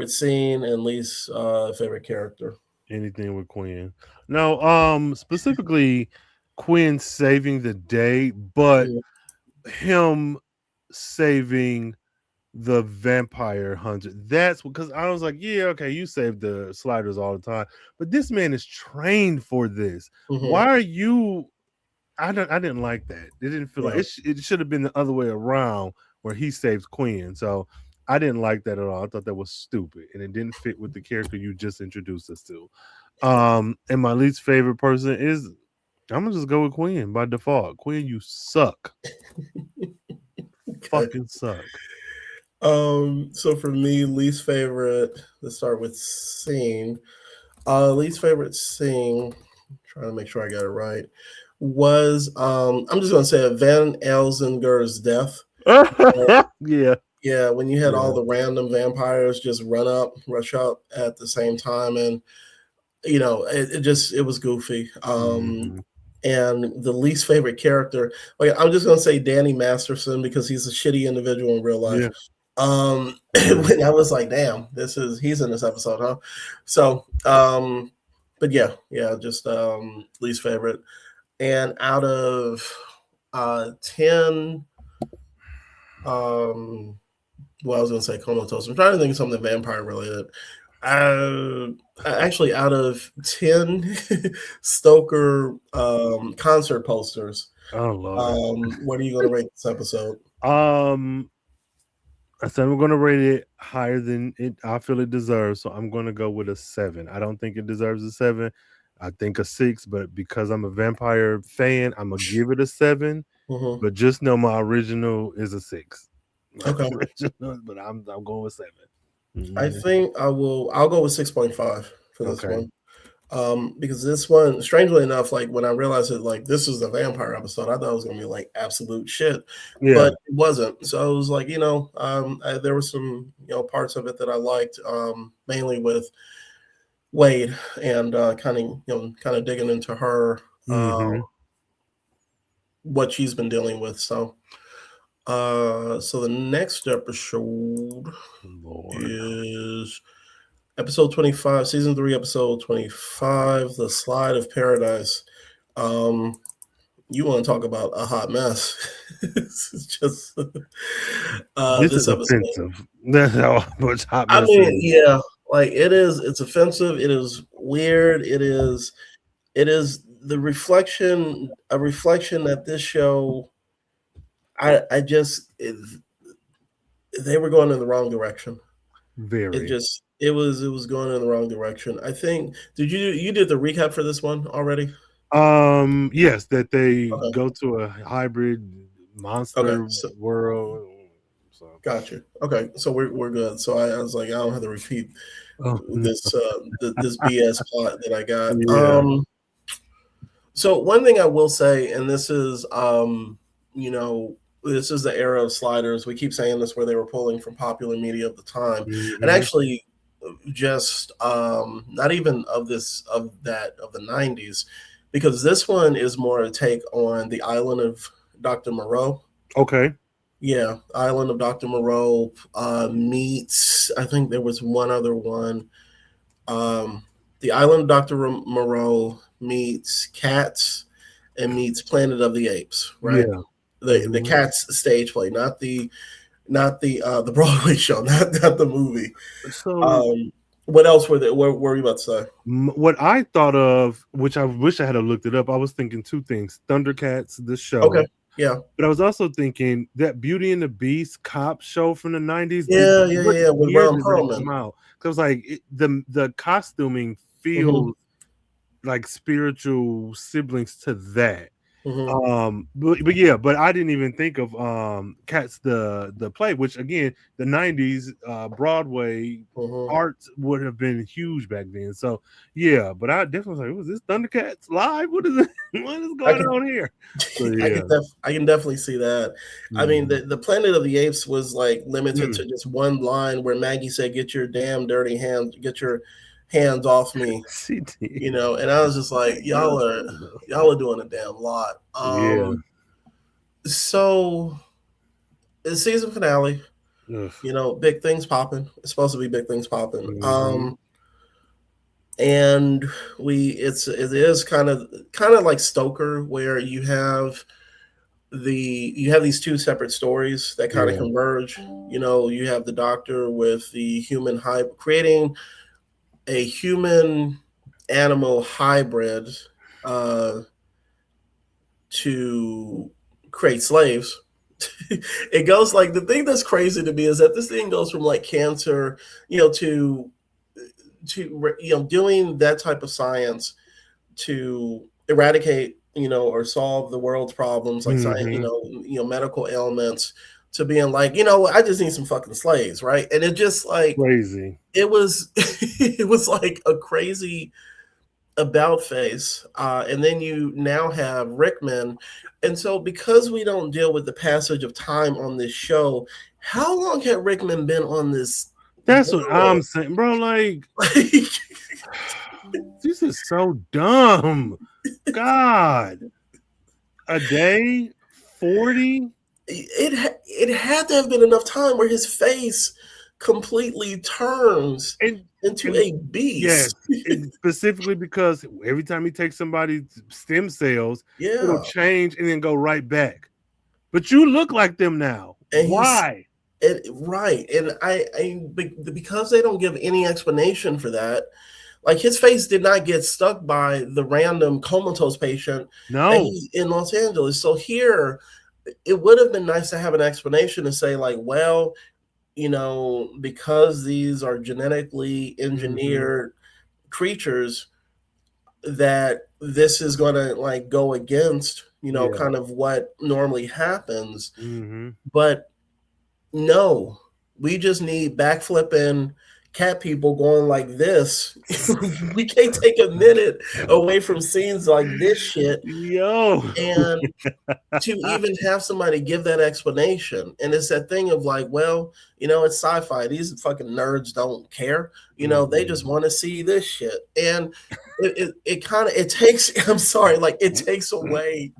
scene and least favorite character. Anything with Quinn. No, specifically Quinn saving the day, but him saving the vampire hunter. That's because I was like, yeah, okay, you save the sliders all the time, but this man is trained for this. Why are you? I didn't like that. It didn't feel like it should have been the other way around where he saves Quinn. So I didn't like that at all. I thought that was stupid and it didn't fit with the character you just introduced us to. And my least favorite person is I'm gonna just go with Quinn by default. Quinn, you suck. Fucking suck. So for me, least favorite, let's start with scene. Least favorite scene, trying to make sure I got it right, was I'm just gonna say Van Elzinger's death. Yeah, when you had all the random vampires just rush up at the same time, and it was goofy. And the least favorite character, like I'm just gonna say Danny Masterson because he's a shitty individual in real life. When I was like, damn, he's in this episode, huh? So but just least favorite. And out of 10 well, I was gonna say comatose. I'm trying to think of something vampire related. Actually, out of 10 Stoker concert posters, what are you going to rate this episode? I said we're going to rate it higher than it. I feel it deserves, so I'm going to go with a 7. I don't think it deserves a 7. I think a 6, but because I'm a vampire fan, I'm gonna give it a 7. But just know my original is a 6. Okay, but I'm going with 7. I think I'll go with 6.5 for this one. Because this one, strangely enough, like when I realized it, like this is the vampire episode, I thought it was gonna be like absolute shit, but it wasn't. So I was like, there were some parts of it that I liked, mainly with Wade and kind of digging into her, what she's been dealing with. So the next episode is episode 25, season 3, episode 25, The Slide of Paradise. You want to talk about a hot mess? It's just this is offensive. That's how much hot mess. I mean, yeah, like it is. It's offensive. It is weird. It is the reflection. A reflection that this show. They were going in the wrong direction. Very. It was going in the wrong direction. I think. Did you did the recap for this one already? Yes, that they go to a hybrid monster world. So. Gotcha. Okay, so we're good. So I was like, I don't have to repeat this this BS plot that I got. Yeah. So one thing I will say, and this is this is the era of sliders. We keep saying this where they were pulling from popular media of the time. And actually, just not even of the 90s, because this one is more a take on the island of Dr. Moreau. Okay. Yeah, Island of Dr. Moreau meets, I think there was one other one. Um, the Island of Dr. Moreau meets Cats and meets Planet of the Apes, right? Yeah. The Cats stage play, not the Broadway show, not the movie. So What else what were you about to say? what I thought of, which I wish I had looked it up, I was thinking two things: Thundercats, the show, Okay, yeah, but I was also thinking that Beauty and the Beast cop show from the 90s. What yeah, with year Ron did that Perlman. come out? Because like the costuming Hmm. feels like spiritual siblings to that. Hmm. But yeah, but I didn't even think of Cats the play, which again the 90s Broadway Hmm. art would have been huge back then. So yeah, but I definitely was like, was this Thundercats live? What is it? What is I going can on here? So yeah. I can definitely see that. I mean, Mhm. the Planet of the Apes was like limited Mm. to just one line where Maggie said, "Get your damn dirty hands, get your hands off me," She did. and I was just like, y'all are doing a damn lot. Yeah. So the season finale, Ugh. big things popping. It's supposed to be big things popping. Mhm. And it is kind of like Stoker, where you have these two separate stories that kind of Yeah. converge. You have the doctor with the human creating a human animal hybrid uh, to create slaves. It goes like, the thing that's crazy to me is that this thing goes from like cancer, to doing that type of science to eradicate, or solve the world's problems, like science, Mhm. medical ailments, to being like, I just need some fucking slaves, right? And it just like Crazy. it was, it was like a crazy about face, and then you now have Rickman, and so because we don't deal with the passage of time on this show, how long had Rickman been on this That's what I'm world? saying, bro. Like Like, this is so dumb. God, a day, 40, it had to have been enough time where his face completely turns and into and a yes, beast. and specifically because every time he takes somebody's stem cells, it'll Yeah, change and then go right back. But you look like them now. and he's Why? right, and because they don't give any explanation for that. Like, his face did not get stuck by the random comatose patient that No. he's in Los Angeles. So here, it would have been nice to have an explanation to say, like, well, because these are genetically Hmm. engineered creatures, that this is going to like go against, Yeah. kind of what normally happens. Hmm. But no, we just need backflipping cat people going like this. We can't take a minute away from scenes like this shit, Yo. and to even have somebody give that explanation. And it's that thing of like, well, it's sci-fi. These fucking nerds don't care. They just Mhm. want to see this shit. And it kind of, it takes, I'm sorry, like, it takes away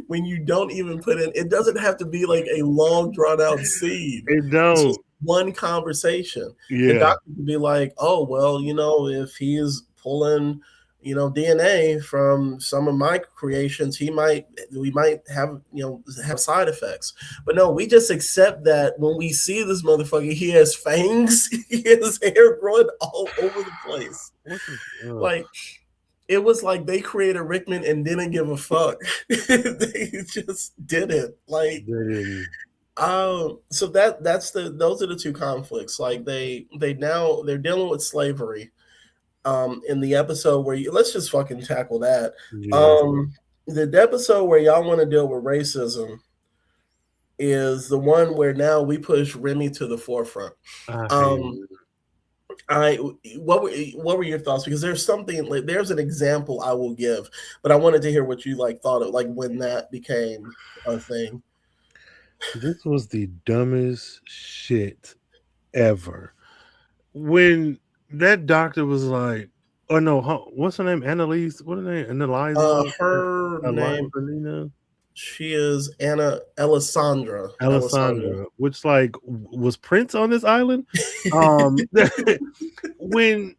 when you don't even put in, it doesn't have to be like a long drawn out scene. It It's just don't. one conversation. The Yeah. doctor could be like, oh, well, if he's pulling, DNA from some of my creations, we might have side effects. But no, we just accept that when we see this motherfucker, he has fangs, he has hair growing all over the place. What the? Ugh. Like, it was like they created Rickman and didn't give a fuck. They just did it. Like, They didn't. so those are the two conflicts. Like, they're dealing with slavery. In the episode where let's just fucking tackle that. Yeah. The episode where y'all want to deal with racism is the one where now we push Remy to the forefront. I hate Um, I what were your thoughts? Because there's something, like, there's an example I will give, but I wanted to hear what you like thought of, like, when that became a thing. This was the dumbest shit ever. When that doctor was like, oh no, what's her name? Annalise? What her name? Annalisa? Her name, Eliza? she is Alessandra. Alessandra, which like was Prince on this island? When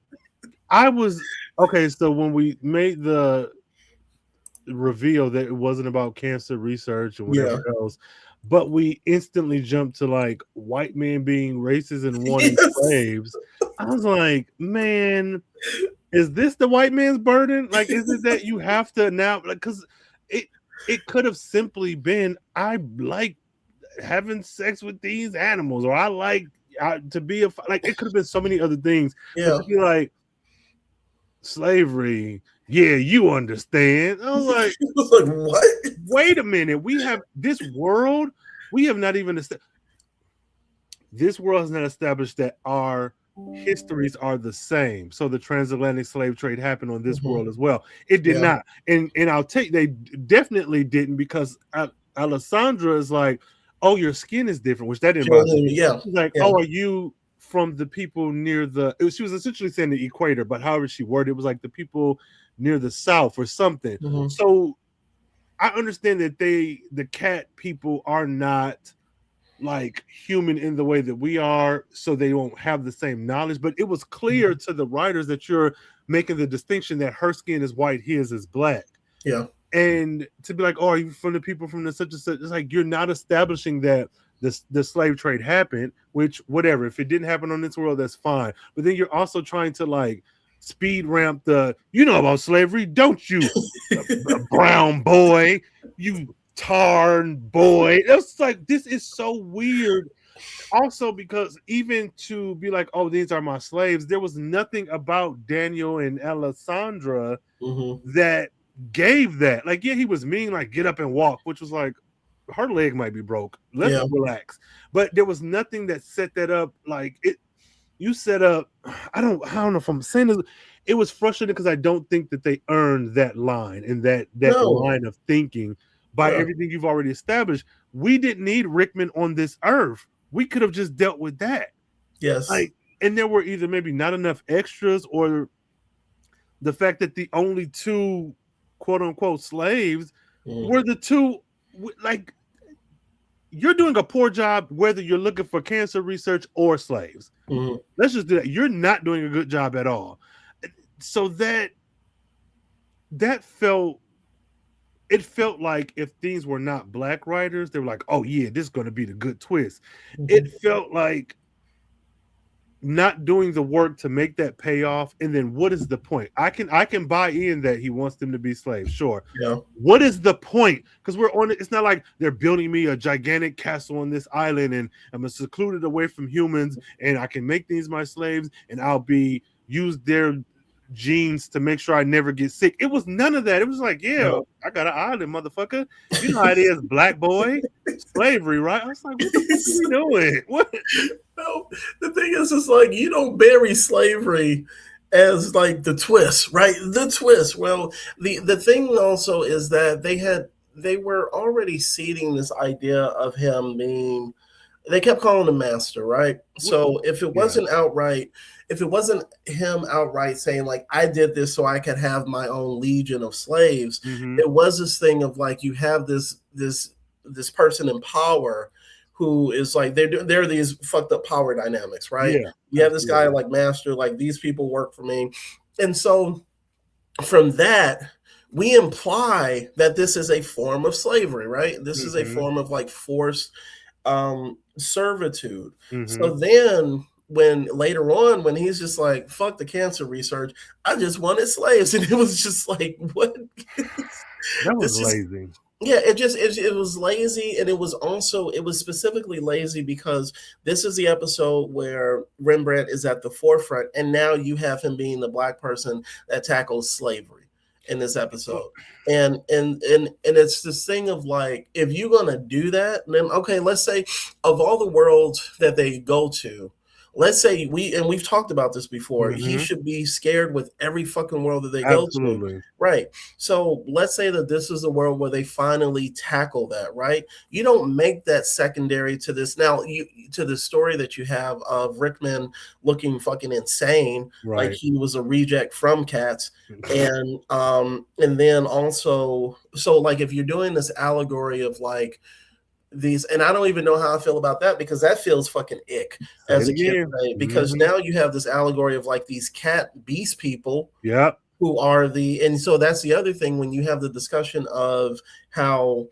I was okay, so when we made the reveal that it wasn't about cancer research and whatever else, but we instantly jumped to like white men being racist and wanting slaves. I was like, man, is this the white man's burden? Like, is it that you have to now? Like, because it could have simply been, I like having sex with these animals, or I like to be like. It could have been so many other things, but to be like slavery. Yeah, you understand. I was like, what? Wait a minute. We have this world. We have not even this world has not established that our histories are the same. So the transatlantic slave trade happened on this world as well. It did not. And I'll take they definitely didn't, because Alessandra is like, oh, your skin is different, which that didn't bother me. She's like, oh, are you from the people near the she was essentially saying the equator, but however she worded it was like the people near the south or something. So I understand that the cat people are not like human in the way that we are, so they won't have the same knowledge, but it was clear to the writers that you're making the distinction that her skin is white, his is black. And to be like, oh, are you from the people from the such and such? It's like you're not establishing that the slave trade happened, which whatever. If it didn't happen on this world, that's fine. But then you're also trying to like speed ramp the, you know about slavery, don't you, brown boy, you tarn boy. It's like, this is so weird. Also, because even to be like, oh, these are my slaves, there was nothing about Daniel and Alessandra that gave that. Like, yeah, he was mean, like get up and walk, which was like, her leg might be broke. Let's relax. But there was nothing that set that up. Like it, you set up. I don't know if I'm saying this. It was frustrating because I don't think that they earned that line and that line of thinking by everything you've already established. We didn't need Rickman on this earth. We could have just dealt with that. Like, and there were either maybe not enough extras, or the fact that the only two quote unquote slaves were the two. Like, you're doing a poor job whether you're looking for cancer research or slaves. Let's just do that. You're not doing a good job at all. So that felt like if things were not black writers, they were like, oh yeah, this is going to be the good twist. It felt like not doing the work to make that payoff. And then what is the point? I can buy in that he wants them to be slaves, sure. What is the point? Because we're on it. It's not like they're building me a gigantic castle on this island and I'm secluded away from humans and I can make these my slaves and I'll be use their genes to make sure I never get sick. It was none of that. It was like, yeah, I got an island, motherfucker. You know how it is, black boy. Slavery, right? I was like, what the fuck are we doing? What? No, the thing is, it's like you don't bury slavery as like the twist, right? The twist. Well, the thing also is that they were already seeding this idea of him being. They kept calling him master, right? So if it wasn't outright, if it wasn't him outright saying like, I did this so I could have my own legion of slaves, it was this thing of like, you have this person in power who is like, they're these fucked up power dynamics, right? You have this guy like master, like these people work for me. And so from that, we imply that this is a form of slavery, right? This is a form of like forced servitude. So then when later on, when he's just like, fuck the cancer research, I just wanted slaves. And it was just like, what? That was lazy. It was lazy. And it was specifically lazy because this is the episode where Rembrandt is at the forefront. And now you have him being the black person that tackles slavery in this episode. And it's this thing of like, if you're gonna do that, then okay, let's say of all the worlds that they go to, let's say we've talked about this before, he Mm-hmm. should be scared with every fucking world that they go to. Absolutely. Right. So let's say that this is a world where they finally tackle that, right? You don't make that secondary to this now, to the story that you have of Rickman looking fucking insane, like Right. he was a reject from Cats. And then also, so like if you're doing this allegory of like these, and I don't even know how I feel about that, because that feels fucking ick Say as it a kid again. today, because Mm-hmm. now you have this allegory of like these cat beast people Yep. who are the, and so that's the other thing when you have the discussion of how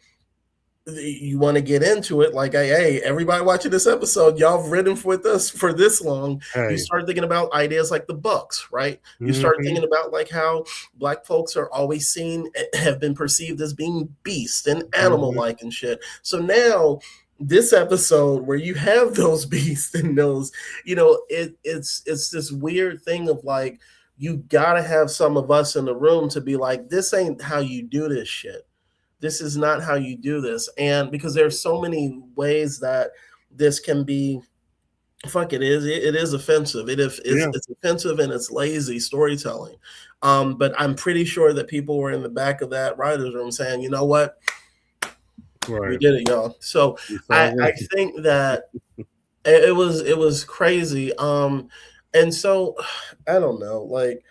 you want to get into it, like, hey, everybody watching this episode, y'all have ridden with us for this long. You Hey. start thinking about ideas like the Bucks, right? You start Mm-hmm. thinking about like how Black folks are always seen, have been perceived as being beast and animal Mm-hmm. like and shit. So now this episode where you have those beasts and those, it's this weird thing of like, you gotta have some of us in the room to be like, this ain't how you do this shit. This is not how you do this. And because there's so many ways that this can be, fuck, it is offensive. Yeah. It's offensive and it's lazy storytelling. But I'm pretty sure that people were in the back of that writer's room saying, you know what, we Right. did it, y'all. So It's all I right. think that it was crazy. And so I don't know, like,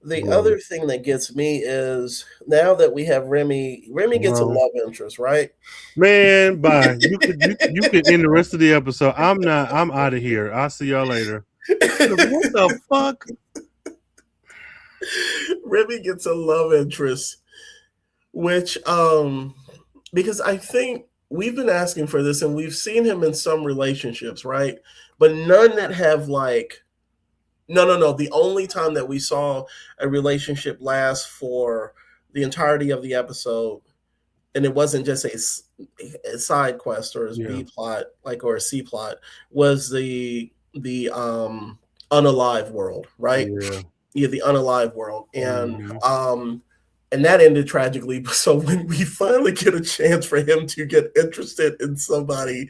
the Right. other thing that gets me is now that we have Remy gets a Well, love interest, right? man, bye. You could end the rest of the episode. I'm out of here. I'll see y'all later. What the fuck? Remy gets a love interest, which because I think we've been asking for this and we've seen him in some relationships, right? But none that have like, no. The only time that we saw a relationship last for the entirety of the episode, and it wasn't just a side quest or a Yeah. B plot, like, or a C plot, was the unalive world, right? Yeah. Yeah, the unalive world. Mm-hmm. And that ended tragically. So when we finally get a chance for him to get interested in somebody,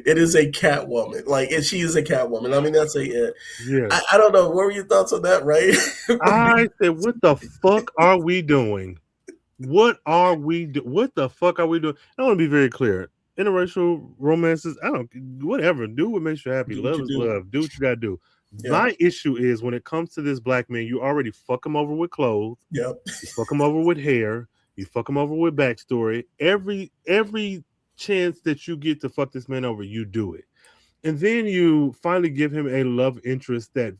it is a cat woman. Like, and she is a cat woman. I mean, that's it. Yes. I don't know. What were your thoughts on that, right? I said, what the fuck are we doing? What the fuck are we doing? I want to be very clear. Interracial romances, I don't, whatever. Do what makes you happy. Do what Love you is do. love. Do what you gotta do. Yeah. My issue is when it comes to this black man, you already fuck him over with clothes. Yep. You fuck him over with hair. You fuck him over with backstory. Every chance that you get to fuck this man over, you do it. And then you finally give him a love interest that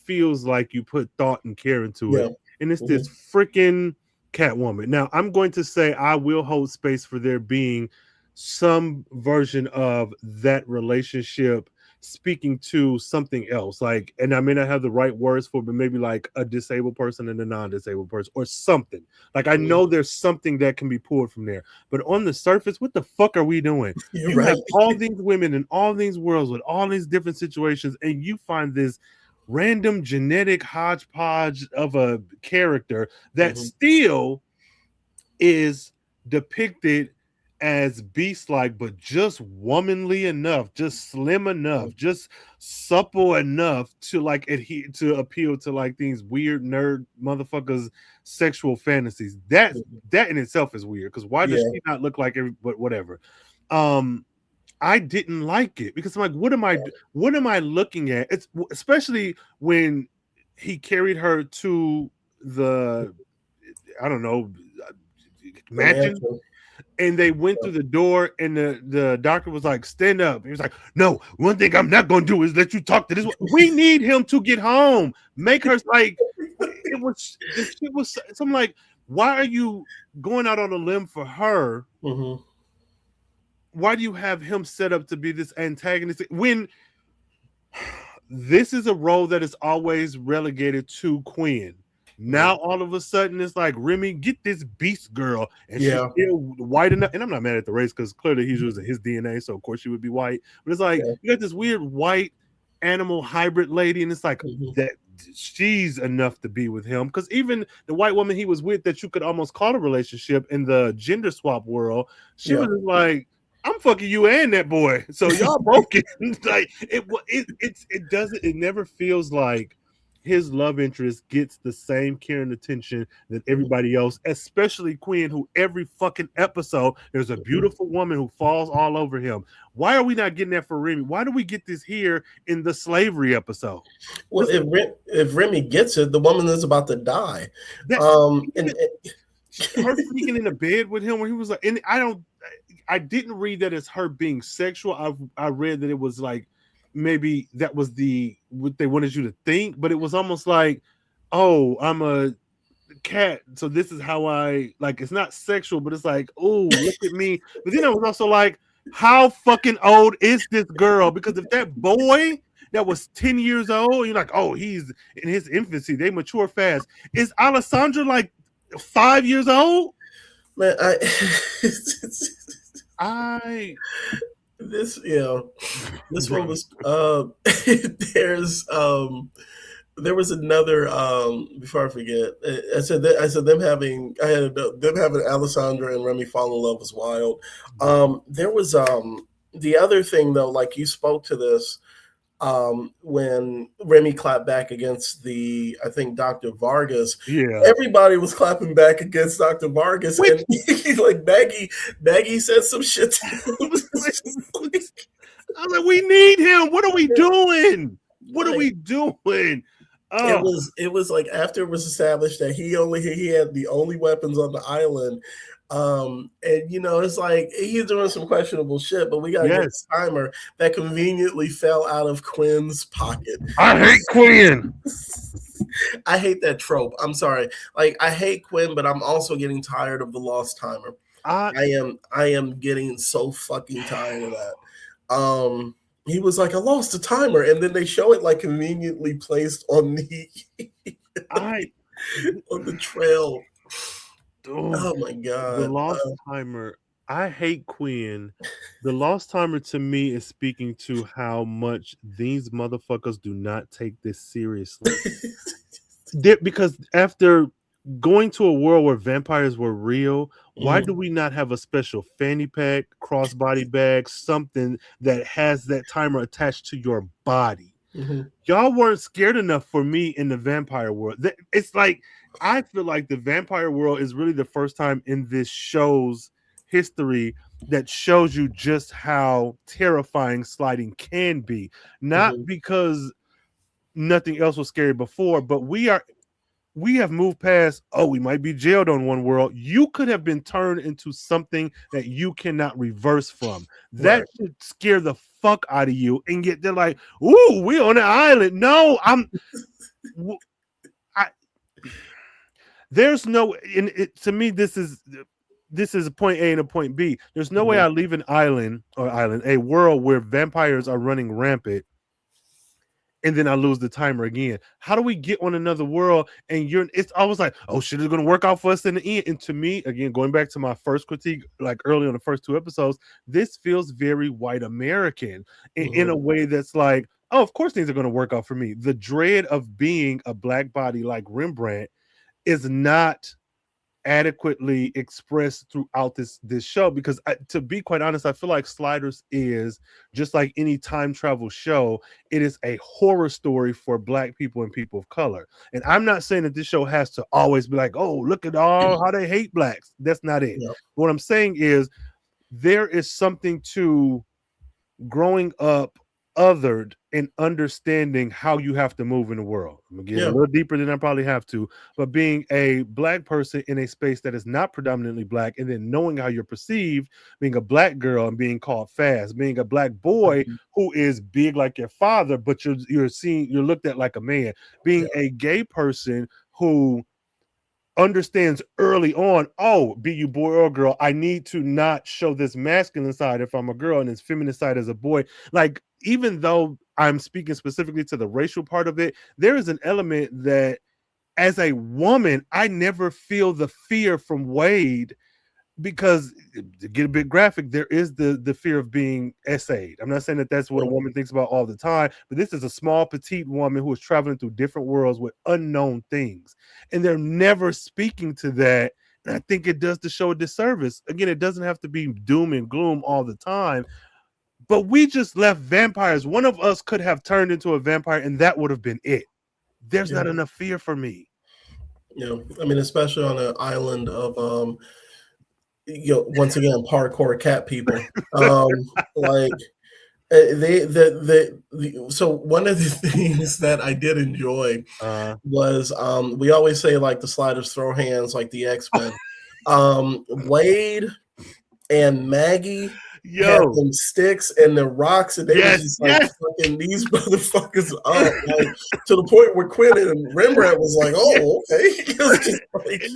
feels like you put thought and care into Yeah. it. And it's Mhm. this freaking Catwoman. Now, I'm going to say I will hold space for there being some version of that relationship speaking to something else. Like, and I may not have the right words for it, but maybe like a disabled person and a non-disabled person or something. Like, I know there's something that can be pulled from there. But on the surface, what the fuck are we doing? You're You have right. all these women in all these worlds with all these different situations, and you find this random genetic hodgepodge of a character that Mhm. still is depicted as beast-like, but just womanly enough, just slim enough, just supple enough to like adhere to appeal to like these weird nerd motherfuckers' sexual fantasies. That in itself is weird because why does Yeah. she not look like every? But whatever. I didn't like it because I'm like, what am I looking at? It's especially when he carried her to the, I don't know, mansion, and they went through the door, and the doctor was like, stand up. He was like, no, one thing I'm not going to do is let you talk to this one. We need him to get home. Make her like, it was, the shit was, so I'm like, why are you going out on a limb for her? Mhm. Why do you have him set up to be this antagonist when this is a role that is always relegated to Quinn? Now all of a sudden it's like, Remy, get this beast girl, and she's still white enough. And I'm not mad at the race because clearly he's using his DNA, so of course she would be white. But it's like, you got this weird white animal hybrid lady, and it's like that she's enough to be with him. Because even the white woman he was with that you could almost call a relationship in the gender swap world, she was like, I'm fucking you and that boy. So y'all both get like it never feels like his love interest gets the same care and attention that everybody else, especially Quinn, who every fucking episode there's a beautiful woman who falls all over him. Why are we not getting that for Remy? Why do we get this here in the slavery episode? Well, if Remy gets it, the woman is about to die. That, And her sneaking in the bed with him where he was like, and I didn't read that as her being sexual. I read that it was like maybe that was what they wanted you to think, but it was almost like, oh, I'm a cat, so this is how I like. It's not sexual, but it's like, oh, look at me. But then I was also like, how fucking old is this girl? Because if that boy that was 10 years old, you're like, oh, he's in his infancy, they mature fast. Is Alessandra like 5 years old? Man, this one was there was another before I forget. I said them having Alessandra and Remy fall in love was wild. There was the other thing though, like you spoke to this when Remy clapped back against I think Dr. Vargas. Yeah, everybody was clapping back against Dr. Vargas, and like Maggie said some shit. I was like, we need him. What are we doing? What are we doing? Oh. It was like after it was established that he had the only weapons on the island. And it's like he's doing some questionable shit, but we gotta get this timer that conveniently fell out of Quinn's pocket. I hate Quinn. I hate that trope. I'm sorry. Like I hate Quinn, but I'm also getting tired of the lost timer. I am getting so fucking tired of that. He was like, I lost the timer, and then they show it like conveniently placed on the on the trail. Oh my god. The lost timer. I hate Quinn. The lost timer to me is speaking to how much these motherfuckers do not take this seriously. Because after going to a world where vampires were real, why do we not have a special fanny pack, crossbody bag, something that has that timer attached to your body? Y'all weren't scared enough for me in the vampire world. It's like, I feel like the vampire world is really the first time in this show's history that shows you just how terrifying sliding can be. Not because nothing else was scary before, but we have moved past, we might be jailed on one world. You could have been turned into something that you cannot reverse from. That should scare the fuck out of you. And yet they're like, ooh, we on the island. No, there's no, to me, this is a point A and a point B. There's no way I leave a world where vampires are running rampant, and then I lose the timer again. How do we get on another world? And it's always like, oh shit, it's going to work out for us in the end. And to me, again, going back to my first critique, like early on the first two episodes, this feels very white American in a way that's like, oh, of course things are going to work out for me. The dread of being a black body like Rembrandt is not adequately expressed throughout this show, because to be quite honest, I feel like Sliders is just like any time travel show. It is a horror story for black people and people of color. And I'm not saying that this show has to always be like, oh, look at all how they hate blacks. That's not it. What I'm saying is there is something to growing up othered and understanding how you have to move in the world. I'm gonna get a little deeper than I probably have to, but being a black person in a space that is not predominantly black, and then knowing how you're perceived, being a black girl and being called fast, being a black boy who is big like your father, but you're looked at like a man, being a gay person who understands early on, oh, be you boy or girl, I need to not show this masculine side if I'm a girl and this feminine side as a boy. Like, even though I'm speaking specifically to the racial part of it, there is an element that as a woman, I never feel the fear from Wade, because to get a bit graphic, there is the fear of being essayed. I'm not saying that that's what a woman thinks about all the time, but this is a small, petite woman who is traveling through different worlds with unknown things. And they're never speaking to that I think it does the show a disservice. Again, it doesn't have to be doom and gloom all the time, but we just left vampires. One of us could have turned into a vampire, and that would have been it. There's not enough fear for me. I mean, especially on an island of once again, hardcore cat people. Like so one of the things that I did enjoy was we always say like the Sliders throw hands like the X-Men. Wade and Maggie had them sticks and the rocks, and they was just like fucking these motherfuckers up, like to the point where Quinn and Rembrandt was like, "Oh, okay." It was just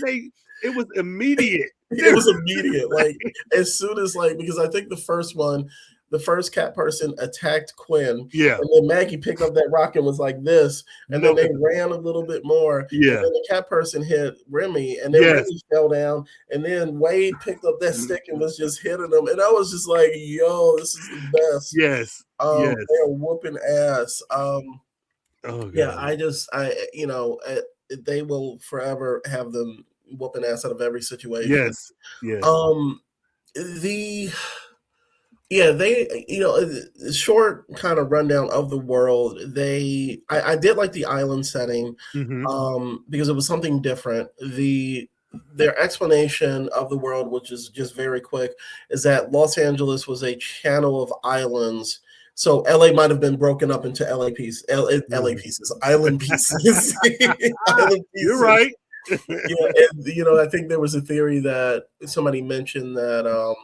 like, it was immediate. It was immediate. Like as soon as because I think the first cat person attacked Quinn. Yeah. And then Maggie picked up that rock and was like this. And then they ran a little bit more. Yeah. And then the cat person hit Remy. And then Remy fell down. And then Wade picked up that stick and was just hitting them. And I was just like, yo, this is the best. Yes. They're whooping ass. Oh God. Yeah, they will forever have them whooping ass out of every situation. Yes. They short kind of rundown of the world. I did like the island setting because it was something different. Their explanation of the world, which is just very quick, is that Los Angeles was a channel of islands. So LA might have been broken up into island pieces. Island pieces. Island pieces. You're right. I think there was a theory that somebody mentioned that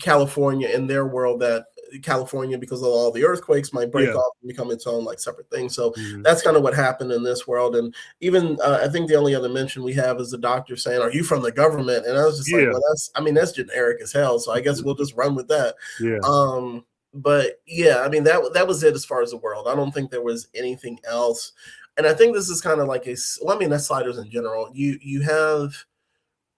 California, in their world, that California, because of all the earthquakes, might break off and become its own separate thing. So that's kind of what happened in this world. And even I think the only other mention we have is the doctor saying, "Are you from the government?" And I was just like, well, that's generic as hell. So I guess we'll just run with that. But I mean, that was it as far as the world. I don't think there was anything else. And I think this is kind of like that's Sliders in general. You have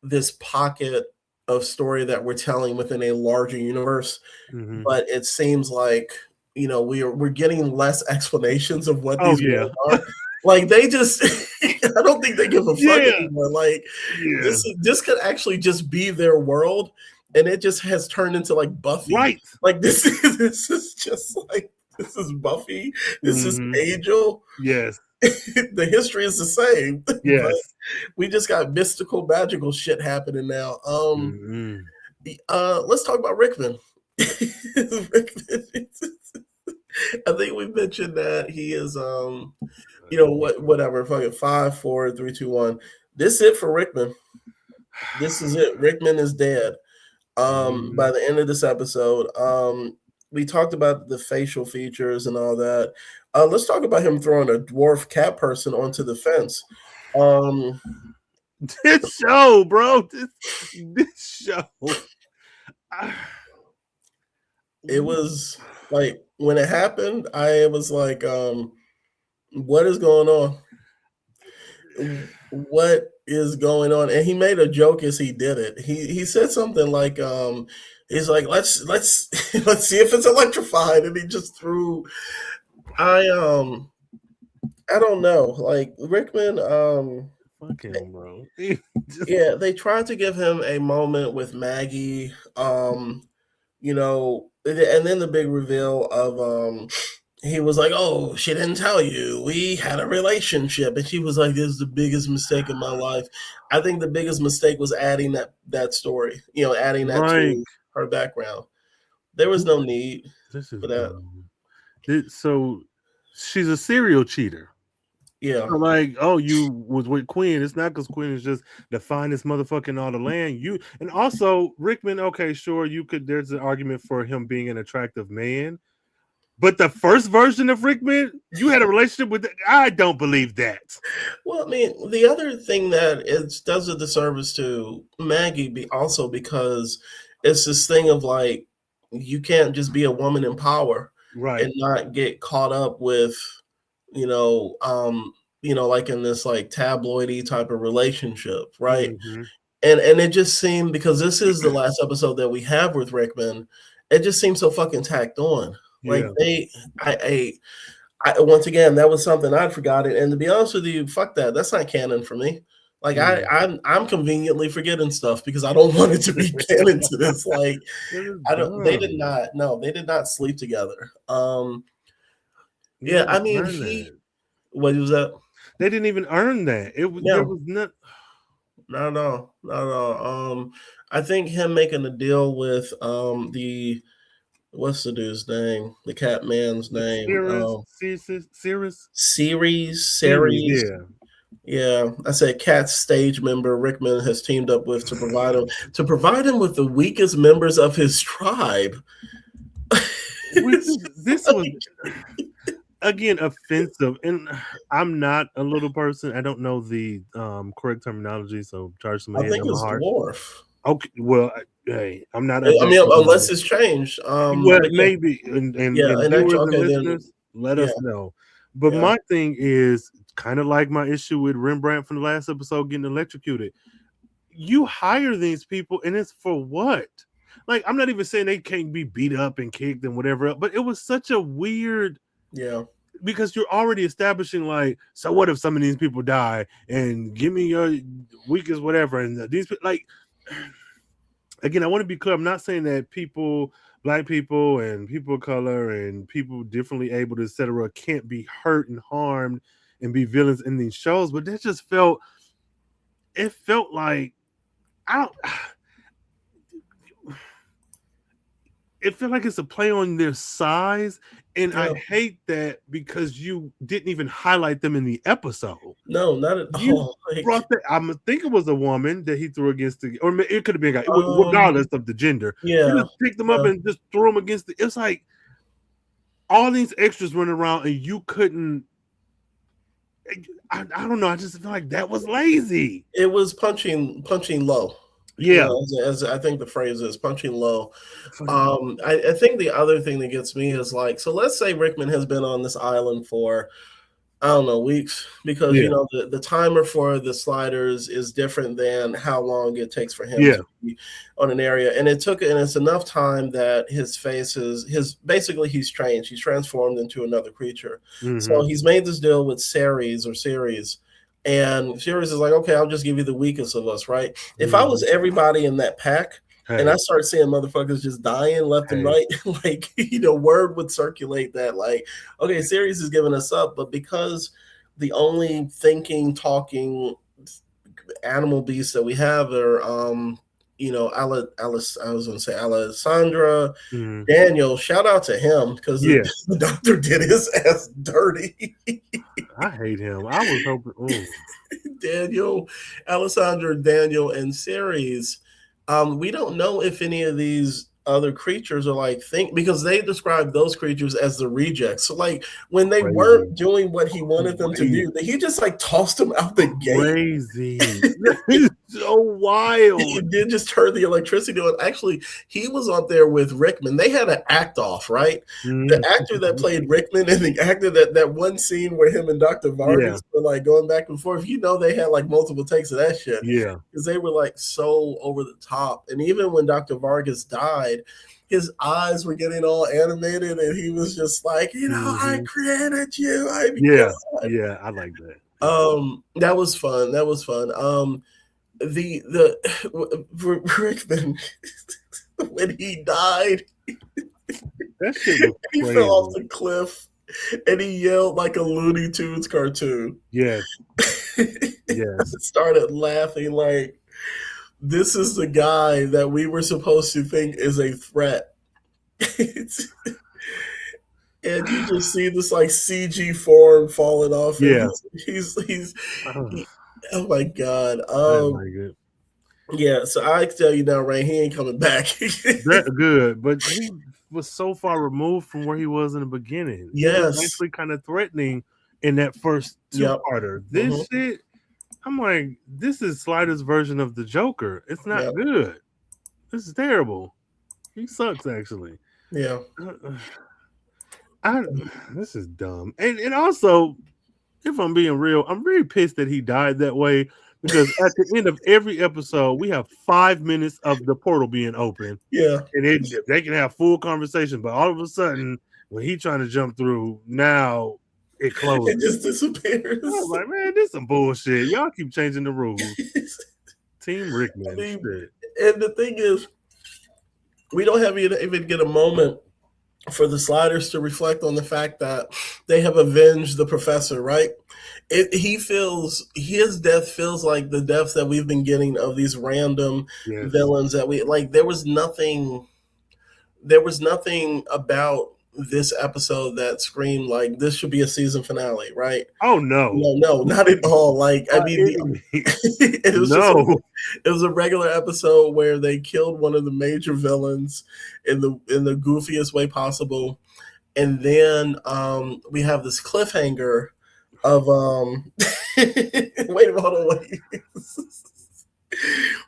this pocket of story that we're telling within a larger universe, but it seems like we're getting less explanations of what these worlds are. Like they just, I don't think they give a fuck anymore. Like this could actually just be their world, and it just has turned into like Buffy. Right? Like this is just like this is Buffy. This is Angel. Yes. The history is the same. Yes. But we just got mystical, magical shit happening now. Let's talk about Rickman. Rickman. I think we mentioned that he is whatever, fucking 5, 4, 3, 2, 1. This is it for Rickman. This is it. Rickman is dead. By the end of this episode. We talked about the facial features and all that. Let's talk about him throwing a dwarf cat person onto the fence. This show, bro. This show. It was like when it happened, I was like, what is going on? What is going on? And he made a joke as he did it. He said something like, he's like, let's see if it's electrified. And he just threw I don't know. Like Rickman, fuck him, bro. They tried to give him a moment with Maggie, and then the big reveal of he was like, "Oh, she didn't tell you. We had a relationship." And she was like, "This is the biggest mistake of my life." I think the biggest mistake was adding that story, adding that to her background. There was no need for that. So she's a serial cheater. Yeah. So like, oh, you was with Quinn. It's not because Quinn is just the finest motherfucker in all the land. And also Rickman, okay, sure, there's an argument for him being an attractive man. But the first version of Rickman, you had a relationship with. I don't believe that. Well, I mean, the other thing that it does a disservice to Maggie also because it's this thing of like, you can't just be a woman in power, right, and not get caught up with, like in this like tabloidy type of relationship, right? And it just seemed, because this is the last episode that we have with Rickman, it just seems so fucking tacked on. Like once again, that was something I'd forgotten. And to be honest with you, fuck that. That's not canon for me. Like I'm conveniently forgetting stuff because I don't want it to be canon to this. Like they did not sleep together. Yeah, I mean what was that? They didn't even earn that. There was not. No. I think him making a deal with what's the dude's name? The cat man's name. Series. Yeah. I said Cat's stage member Rickman has teamed up with to provide him with the weakest members of his tribe. This was again offensive, and I'm not a little person. I don't know the correct terminology, so charge some head on my heart. Dwarf. Okay, well, hey, I'm not. I mean, unless it's changed. Well, maybe, and viewers and listeners, let us know. But my thing is kind of like my issue with Rembrandt from the last episode getting electrocuted. You hire these people, and it's for what? Like, I'm not even saying they can't be beat up and kicked and whatever else, but it was such a weird. Yeah. Because you're already establishing, like, so what if some of these people die and give me your weakest whatever, and these like. Again, I want to be clear. I'm not saying that people, Black people and people of color and people differently able, etc., can't be hurt and harmed and be villains in these shows, but that just felt like it felt like it's a play on their size, and I hate that because you didn't even highlight them in the episode. No, not at all. Brought that. I think it was a woman that he threw against or it could have been a guy, regardless of the gender. Yeah, he just picked them up and just threw them against the. It's like all these extras running around, and you couldn't. I don't know. I just feel like that was lazy. It was punching low. Yeah, as I think the phrase is punching low. I think the other thing that gets me is like, so let's say Rickman has been on this island for, I don't know, weeks, because the timer for the sliders is different than how long it takes for him to be on an area, and it's enough time that his face is basically he's changed, he's transformed into another creature. So he's made this deal with Ceres. And Ceres is like, okay, I'll just give you the weakest of us, right? If I was everybody in that pack and I start seeing motherfuckers just dying left and right, like, word would circulate that, like, okay, Ceres is giving us up, but because the only thinking, talking animal beasts that we have are, Alessandra, Daniel, shout out to him because the doctor did his ass dirty. I hate him. I was hoping. Alessandra, Daniel, and Ceres. We don't know if any of these other creatures are like because they described those creatures as the rejects. So like when they weren't doing what he wanted them to do, he just like tossed them out the gate. Crazy. So wild. He did just turn the electricity on. Actually, he was up there with Rickman. They had an act off, right? The actor that played Rickman and the actor that one scene where him and Dr. Vargas were like going back and forth, they had like multiple takes of that shit. Yeah. Because they were like so over the top. And even when Dr. Vargas died, his eyes were getting all animated and he was just like, I created you. I like that. That was fun. The Rickman, when he died, that shit was he fell off the cliff and he yelled like a Looney Tunes cartoon. Yes. I started laughing like, this is the guy that we were supposed to think is a threat. And you just see this like CG form falling off. Yeah. Oh my God. Yeah, so I tell you now, Ray, he ain't coming back. That's good, but he was so far removed from where he was in the beginning. Yes. He was actually kind of threatening in that first two-parter. This shit, I'm like, this is Slider's version of the Joker. It's not good. This is terrible. He sucks, actually. Yeah. This is dumb. And also, if I'm being real, I'm really pissed that he died that way, because at the end of every episode, we have 5 minutes of the portal being open. Yeah. And they can have full conversation, but all of a sudden, when he's trying to jump through, now it closes. It just disappears. I was like, man, this is some bullshit. Y'all keep changing the rules. Team Rickman. I mean, shit. and the thing is, we don't have even get a moment for the Sliders to reflect on the fact that they have avenged the professor, right? His death feels like the deaths that we've been getting of these random villains that we like. There was nothing about this episode that screamed like this should be a season finale, right? Oh no, no, not at all. Like I mean, it was a regular episode where they killed one of the major villains in the goofiest way possible, and then we have this cliffhanger of wait, hold on, wait.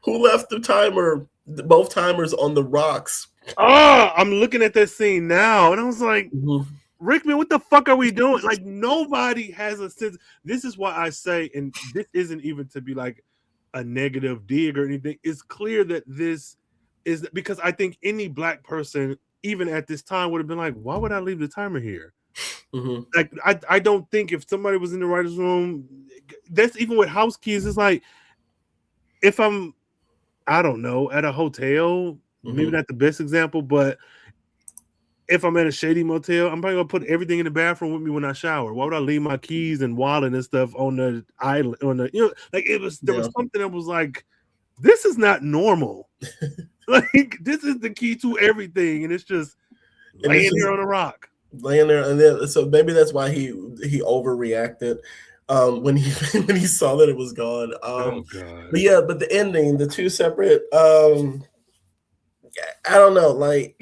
Who left the timer? Both timers on the rocks. Oh, I'm looking at that scene now, and I was like, Rickman, what the fuck are we doing? Like, nobody has a sense. This is why I say, and this isn't even to be like a negative dig or anything. It's clear that this is because I think any black person, even at this time, would have been like, why would I leave the timer here? Like, I don't think if somebody was in the writer's room, that's even with house keys. It's like, if I'm, I don't know, at a hotel, maybe not the best example, but if I'm at a shady motel, I'm probably gonna put everything in the bathroom with me when I shower. Why would I leave my keys and wallet and stuff on the island? Like there was something that was like, this is not normal. Like this is the key to everything, and it's just laying there on a rock. Laying there, and then so maybe that's why he overreacted when he saw that it was gone. Oh god! But the ending, the two separate. I don't know, like.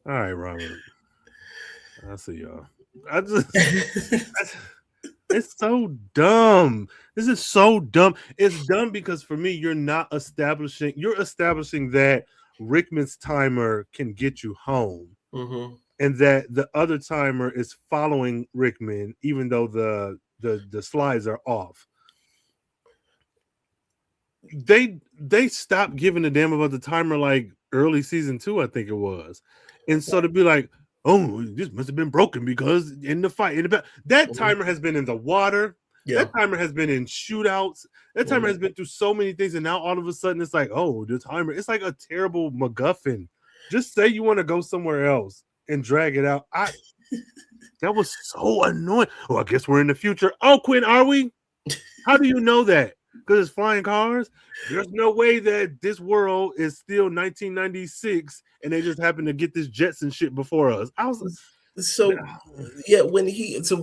All right, Robert. I see y'all. It's so dumb. This is so dumb. It's dumb because for me, you're establishing that Rickman's timer can get you home, and that the other timer is following Rickman, even though the slides are off. They stopped giving a damn about the timer like early season 2, I think it was. And so to be like, oh, this must have been broken because in the fight, that timer has been in the water. Yeah. That timer has been in shootouts. That timer has been through so many things. And now all of a sudden it's like, oh, the timer, it's like a terrible MacGuffin. Just say you want to go somewhere else and drag it out. That was so annoying. Oh, I guess we're in the future. Oh, Quinn, are we? How do you know that? Because it's flying cars. There's no way that this world is still 1996 and they just happen to get this Jetson shit before us. I was so yeah.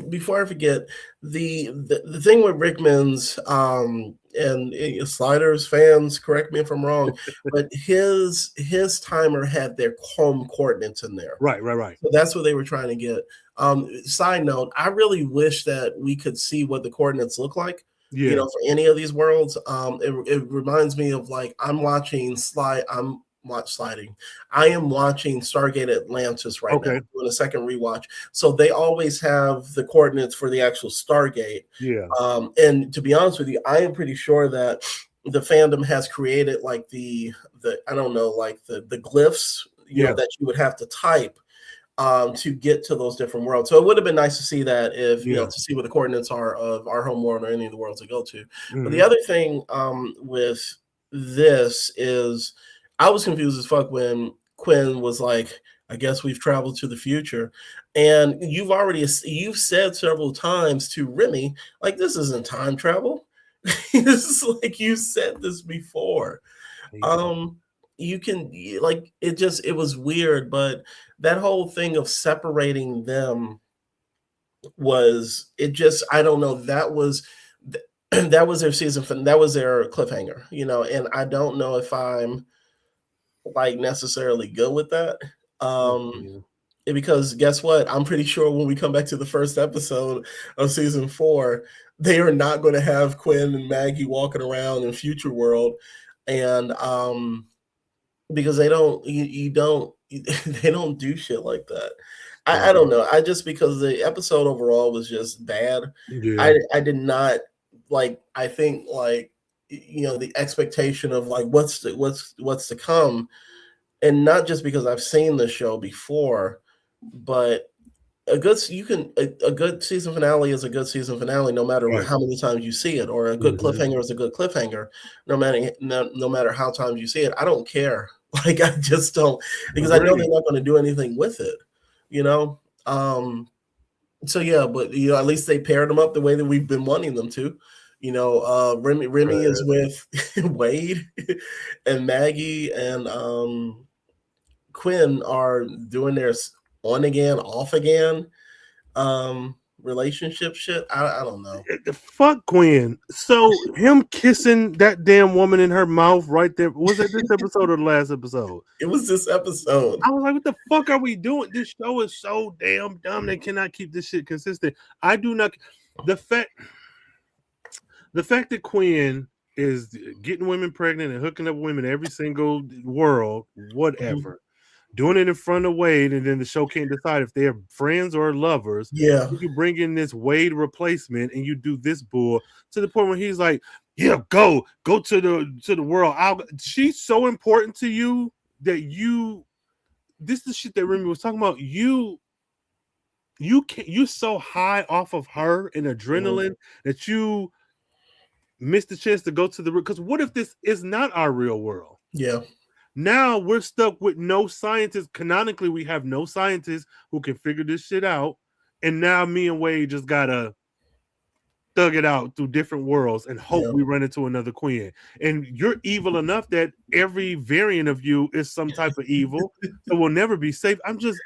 Before I forget, the thing with Rickman's and Sliders fans, correct me if I'm wrong, but his timer had their home coordinates in there. Right. So that's what they were trying to get. Side note, I really wish that we could see what the coordinates look like. Yeah. For any of these worlds. It reminds me of like I am watching Stargate Atlantis right now. I'm doing a second rewatch. So they always have the coordinates for the actual Stargate. Yeah. And to be honest with you, I am pretty sure that the fandom has created like the I don't know, like the glyphs, you know, that you would have to type to get to those different worlds. So it would have been nice to see that if, you know, to see what the coordinates are of our home world or any of the worlds to go to. But the other thing with this is I was confused as fuck when Quinn was like, I guess we've traveled to the future. And you've said several times to Remy, like, this isn't time travel. This is like, you said this before. You can like, it was weird, but that whole thing of separating them I don't know, that was their season, that was their cliffhanger, you know, and I don't know if I'm like necessarily good with that. Because guess what? I'm pretty sure when we come back to the first episode of season 4, they are not going to have Quinn and Maggie walking around in future world. And because they don't they don't do shit like that. I don't know. Because the episode overall was just bad. Yeah. I did not like, I think like, you know, the expectation of like what's to come, and not just because I've seen the show before, but a good season finale is a good season finale, no matter Right. how many times you see it, or a good cliffhanger is a good cliffhanger, no matter how times you see it. I don't care. Like I just don't, because I know they're not going to do anything with it, you know. So yeah, but you know, at least they paired them up the way that we've been wanting them to. You know, Remy is with Wade, and Maggie and Quinn are doing their on again, off again relationship shit. I don't know. Fuck Quinn. So him kissing that damn woman in her mouth right there. Was it this episode or the last episode? It was this episode. I was like, what the fuck are we doing? This show is so damn dumb. They cannot keep this shit consistent. I do not. The fact that Quinn is getting women pregnant and hooking up women every single world, whatever. Doing it in front of Wade, and then the show can't decide if they're friends or lovers. Yeah, you bring in this Wade replacement, and you do this bull to the point where he's like, "Yeah, go to the world." She's so important to you that you. This is the shit that Remy was talking about. You're so high off of her and adrenaline that you miss the chance to go to the, because what if this is not our real world? Yeah. Now we're stuck with no scientists. Canonically, we have no scientists who can figure this shit out. And now me and Wade just gotta thug it out through different worlds and hope we run into another Quinn. And you're evil enough that every variant of you is some type of evil. So we'll never be safe. I'm just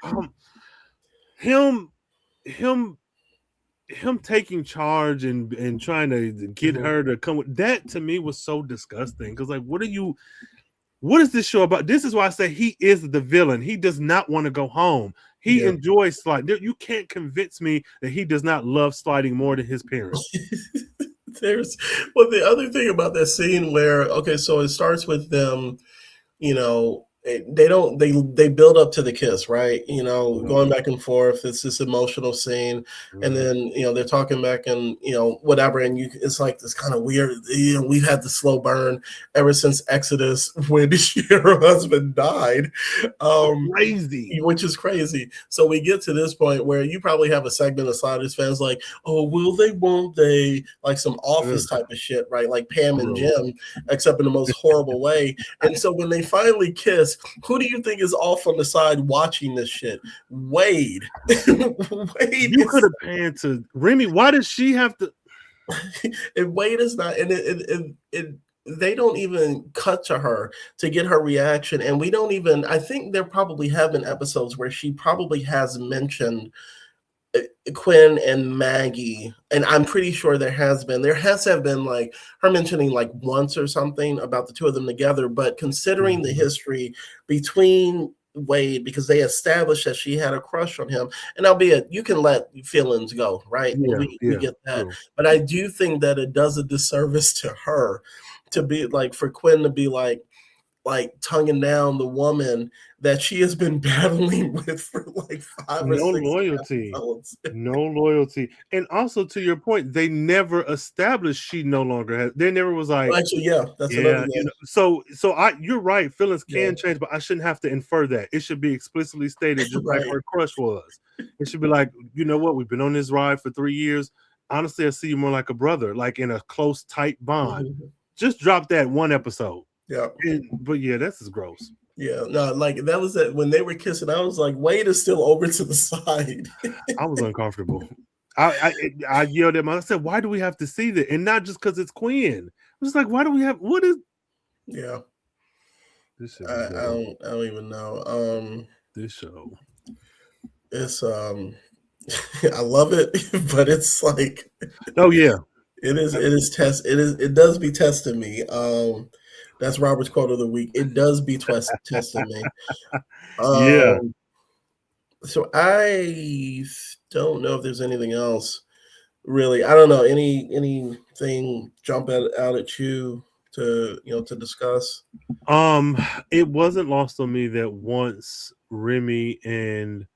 him taking charge and trying to get her to come with that, to me was so disgusting. Because like, what is this show about? This is why I say he is the villain. He does not want to go home. He enjoys sliding. You can't convince me that he does not love sliding more than his parents. The other thing about that scene where, okay, so it starts with them, you know, they build up to the kiss, right? You know, going back and forth. It's this emotional scene, and then you know they're talking back and you know whatever, and it's like this kind of weird. You know, we've had the slow burn ever since Exodus when her husband died. Crazy, which is crazy. So we get to this point where you probably have a segment of Sliders fans like, oh, will they, won't they? Like some Office type of shit, right? Like Pam and Jim, except in the most horrible way. And so when they finally kiss, who do you think is off on the side watching this shit? Wade. Wade. You could have panned to Remy. Why does she have to? And Wade is not, and they don't even cut to her to get her reaction. And we don't even, I think there probably have been episodes where she probably has mentioned Quinn and Maggie, and I'm pretty sure there has been like her mentioning like once or something about the two of them together. But considering the history between Wade, because they established that she had a crush on him, and albeit you can let feelings go, right? We get that. But I do think that it does a disservice to her to be like, for Quinn to be like tonguing down the woman that she has been battling with for like 5 or 6 loyalty episodes. No loyalty. And also to your point, they never established she no longer has. They never was like, actually, that's another thing. You know, so you're right, feelings can change, but I shouldn't have to infer that. It should be explicitly stated, just like her crush was. It should be like, you know what, we've been on this ride for 3 years. Honestly, I see you more like a brother, like in a close, tight bond. Just drop that one episode. But yeah, this is gross. Yeah, no, like that was it. When they were kissing, I was like, Wade is still over to the side. I was uncomfortable. I yelled at him. I said, why do we have to see that? And not just because it's Quinn. I was like, why do we have, what is? Yeah. This I don't even know. This show. It's I love it, but it's like, oh yeah. It does be testing me. That's Robert's quote of the week. It does be testing me. So I don't know if there's anything else really. I don't know anything jump out at you to discuss. It wasn't lost on me that once Remy and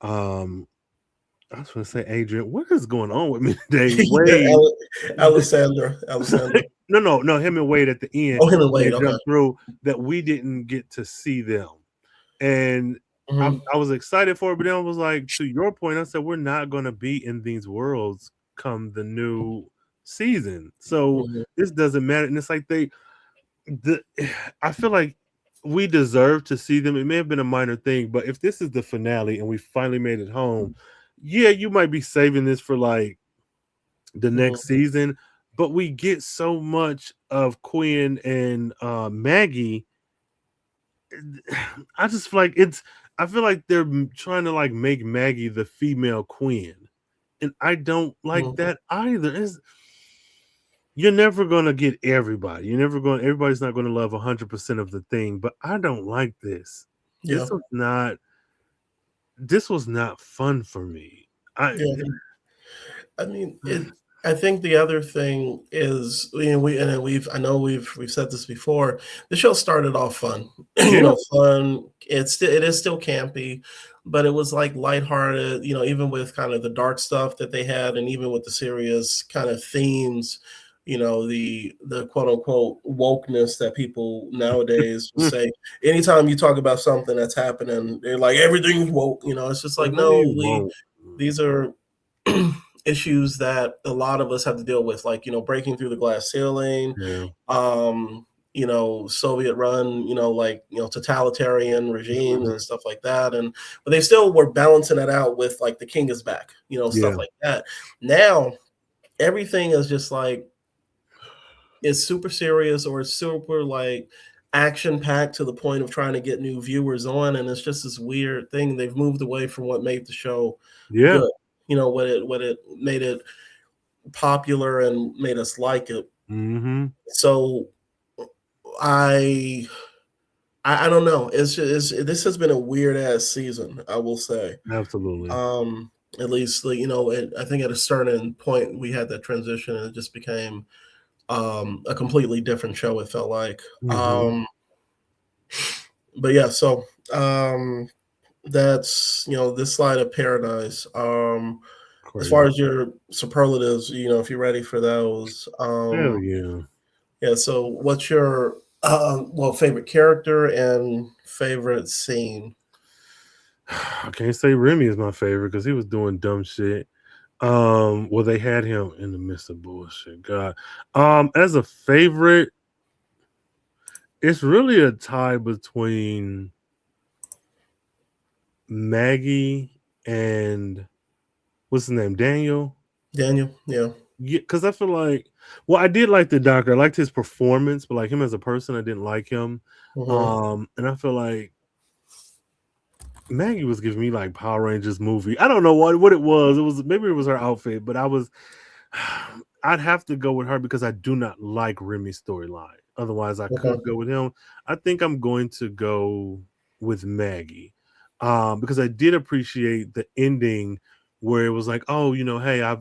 I was going to say Adrian. What is going on with me today? Wade, Alessandra. No, him and Wade at the end. Oh, him and Wade. Okay. Through that we didn't get to see them, and I was excited for it, but then I was like, to your point, I said we're not going to be in these worlds come the new season, so this doesn't matter. And it's like I feel like we deserve to see them. It may have been a minor thing, but if this is the finale and we finally made it home, yeah, you might be saving this for like the next season. But we get so much of Quinn and Maggie. I just feel like I feel like they're trying to like make Maggie the female Quinn, and I don't like that either. You're never gonna get everybody. Everybody's not gonna love 100% of the thing. But I don't like this. Yeah. This was not fun for me. I mean, I think the other thing is, I know we've said this before. The show started off fun, fun. It is still campy, but it was like lighthearted. Even with kind of the dark stuff that they had, and even with the serious kind of themes. The quote unquote wokeness that people nowadays will say. Anytime you talk about something that's happening, they're like everything's woke. It's just like no, these are issues that a lot of us have to deal with, like breaking through the glass ceiling, Soviet run, totalitarian regimes and stuff like that. But they still were balancing it out with like the king is back, stuff like that. Now everything is just like it's super serious or it's super like action packed to the point of trying to get new viewers on, and it's just this weird thing. They've moved away from what made the show good. What it made it popular and made us like it. So I don't know. This has been a weird ass season, I will say. Absolutely. At least I think at a certain point we had that transition and it just became a completely different show, it felt like. But yeah, so that's this slide of paradise. As far as your superlatives, if you're ready for those. Hell yeah. Yeah, so what's your favorite character and favorite scene? I can't say Remy is my favorite because he was doing dumb shit. They had him in the midst of bullshit. God. As a favorite, it's really a tie between Maggie and what's his name? Daniel, yeah. Because I feel like, I did like the doctor. I liked his performance, but like him as a person, I didn't like him. And I feel like Maggie was giving me like Power Rangers movie. I don't know what it was. Maybe it was her outfit, but I'd have to go with her because I do not like Remy's storyline. Otherwise, I could go with him. I think I'm going to go with Maggie because I did appreciate the ending where it was like, oh, hey, I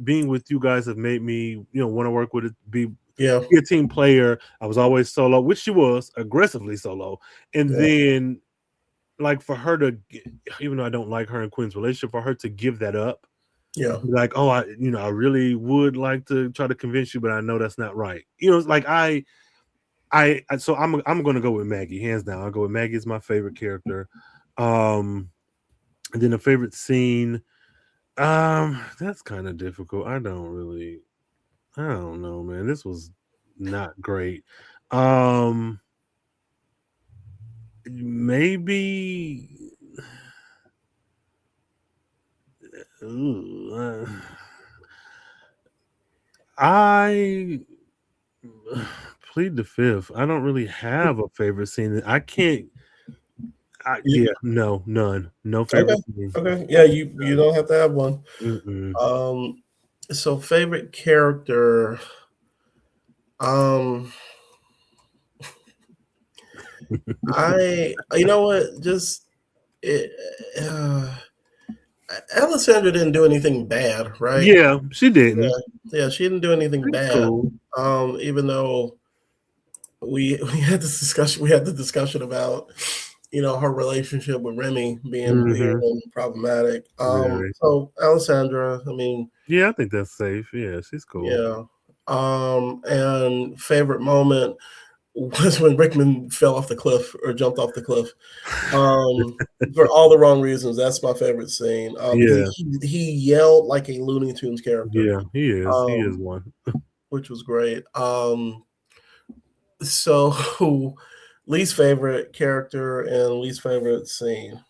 being with you guys have made me, want to work with it, be a team player. I was always solo, which she was aggressively solo, and then like for her to, even though I don't like her and Quinn's relationship, for her to give that up. Like, oh, I really would like to try to convince you, but I know that's not right. Like so I'm going to go with Maggie, hands down. I'll go with Maggie as my favorite character. And then a favorite scene, that's kind of difficult. I don't know, man. This was not great. Maybe I plead the fifth. I don't really have a favorite scene. I can't. No, none. No favorite scene. Okay, yeah, you don't have to have one. So favorite character. You know what? Alessandra didn't do anything bad, right? Yeah, she didn't. Yeah, she didn't do anything bad. Cool. Even though we had this discussion, the discussion about her relationship with Remy being weird and problematic. So Alessandra, I mean, yeah, I think that's safe. Yeah, she's cool. Yeah. And favorite moment. was when Rickman fell off the cliff or jumped off the cliff. For all the wrong reasons. That's my favorite scene. He yelled like a Looney Tunes character. Yeah, he is. He is one. Which was great. So least favorite character and least favorite scene.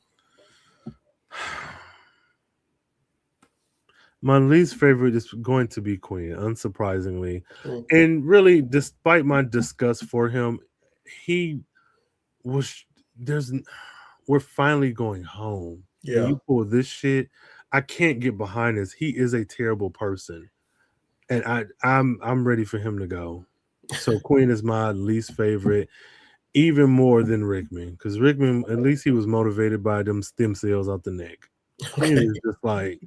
My least favorite is going to be Quinn, unsurprisingly. And really, despite my disgust for him, we're finally going home. Yeah. And you pull this shit, I can't get behind this. He is a terrible person. And I'm ready for him to go. So Quinn is my least favorite, even more than Rickman. Because Rickman, at least he was motivated by them stem cells out the neck. Quinn is just like,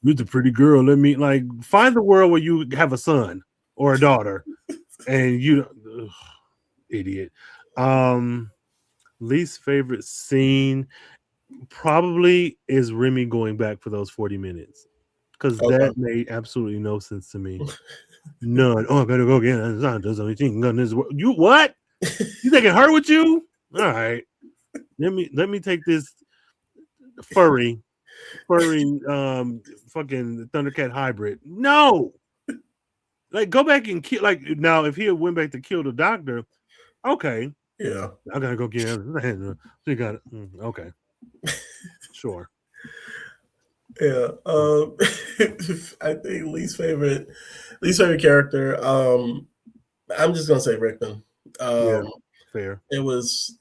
you're the pretty girl. Let me find the world where you have a son or a daughter, and you idiot. Least favorite scene probably is Remy going back for those 40 minutes because that made absolutely no sense to me. None. Oh, I gotta go again. You what? You think it hurt with you? All right. Let me take this furry fucking Thundercat hybrid. No, go back and kill. Now, if he had went back to kill the doctor, okay, yeah, I gotta go get him. You got it. Okay, sure. Yeah, I think least favorite character. I'm just gonna say Rickman. Yeah, fair. It was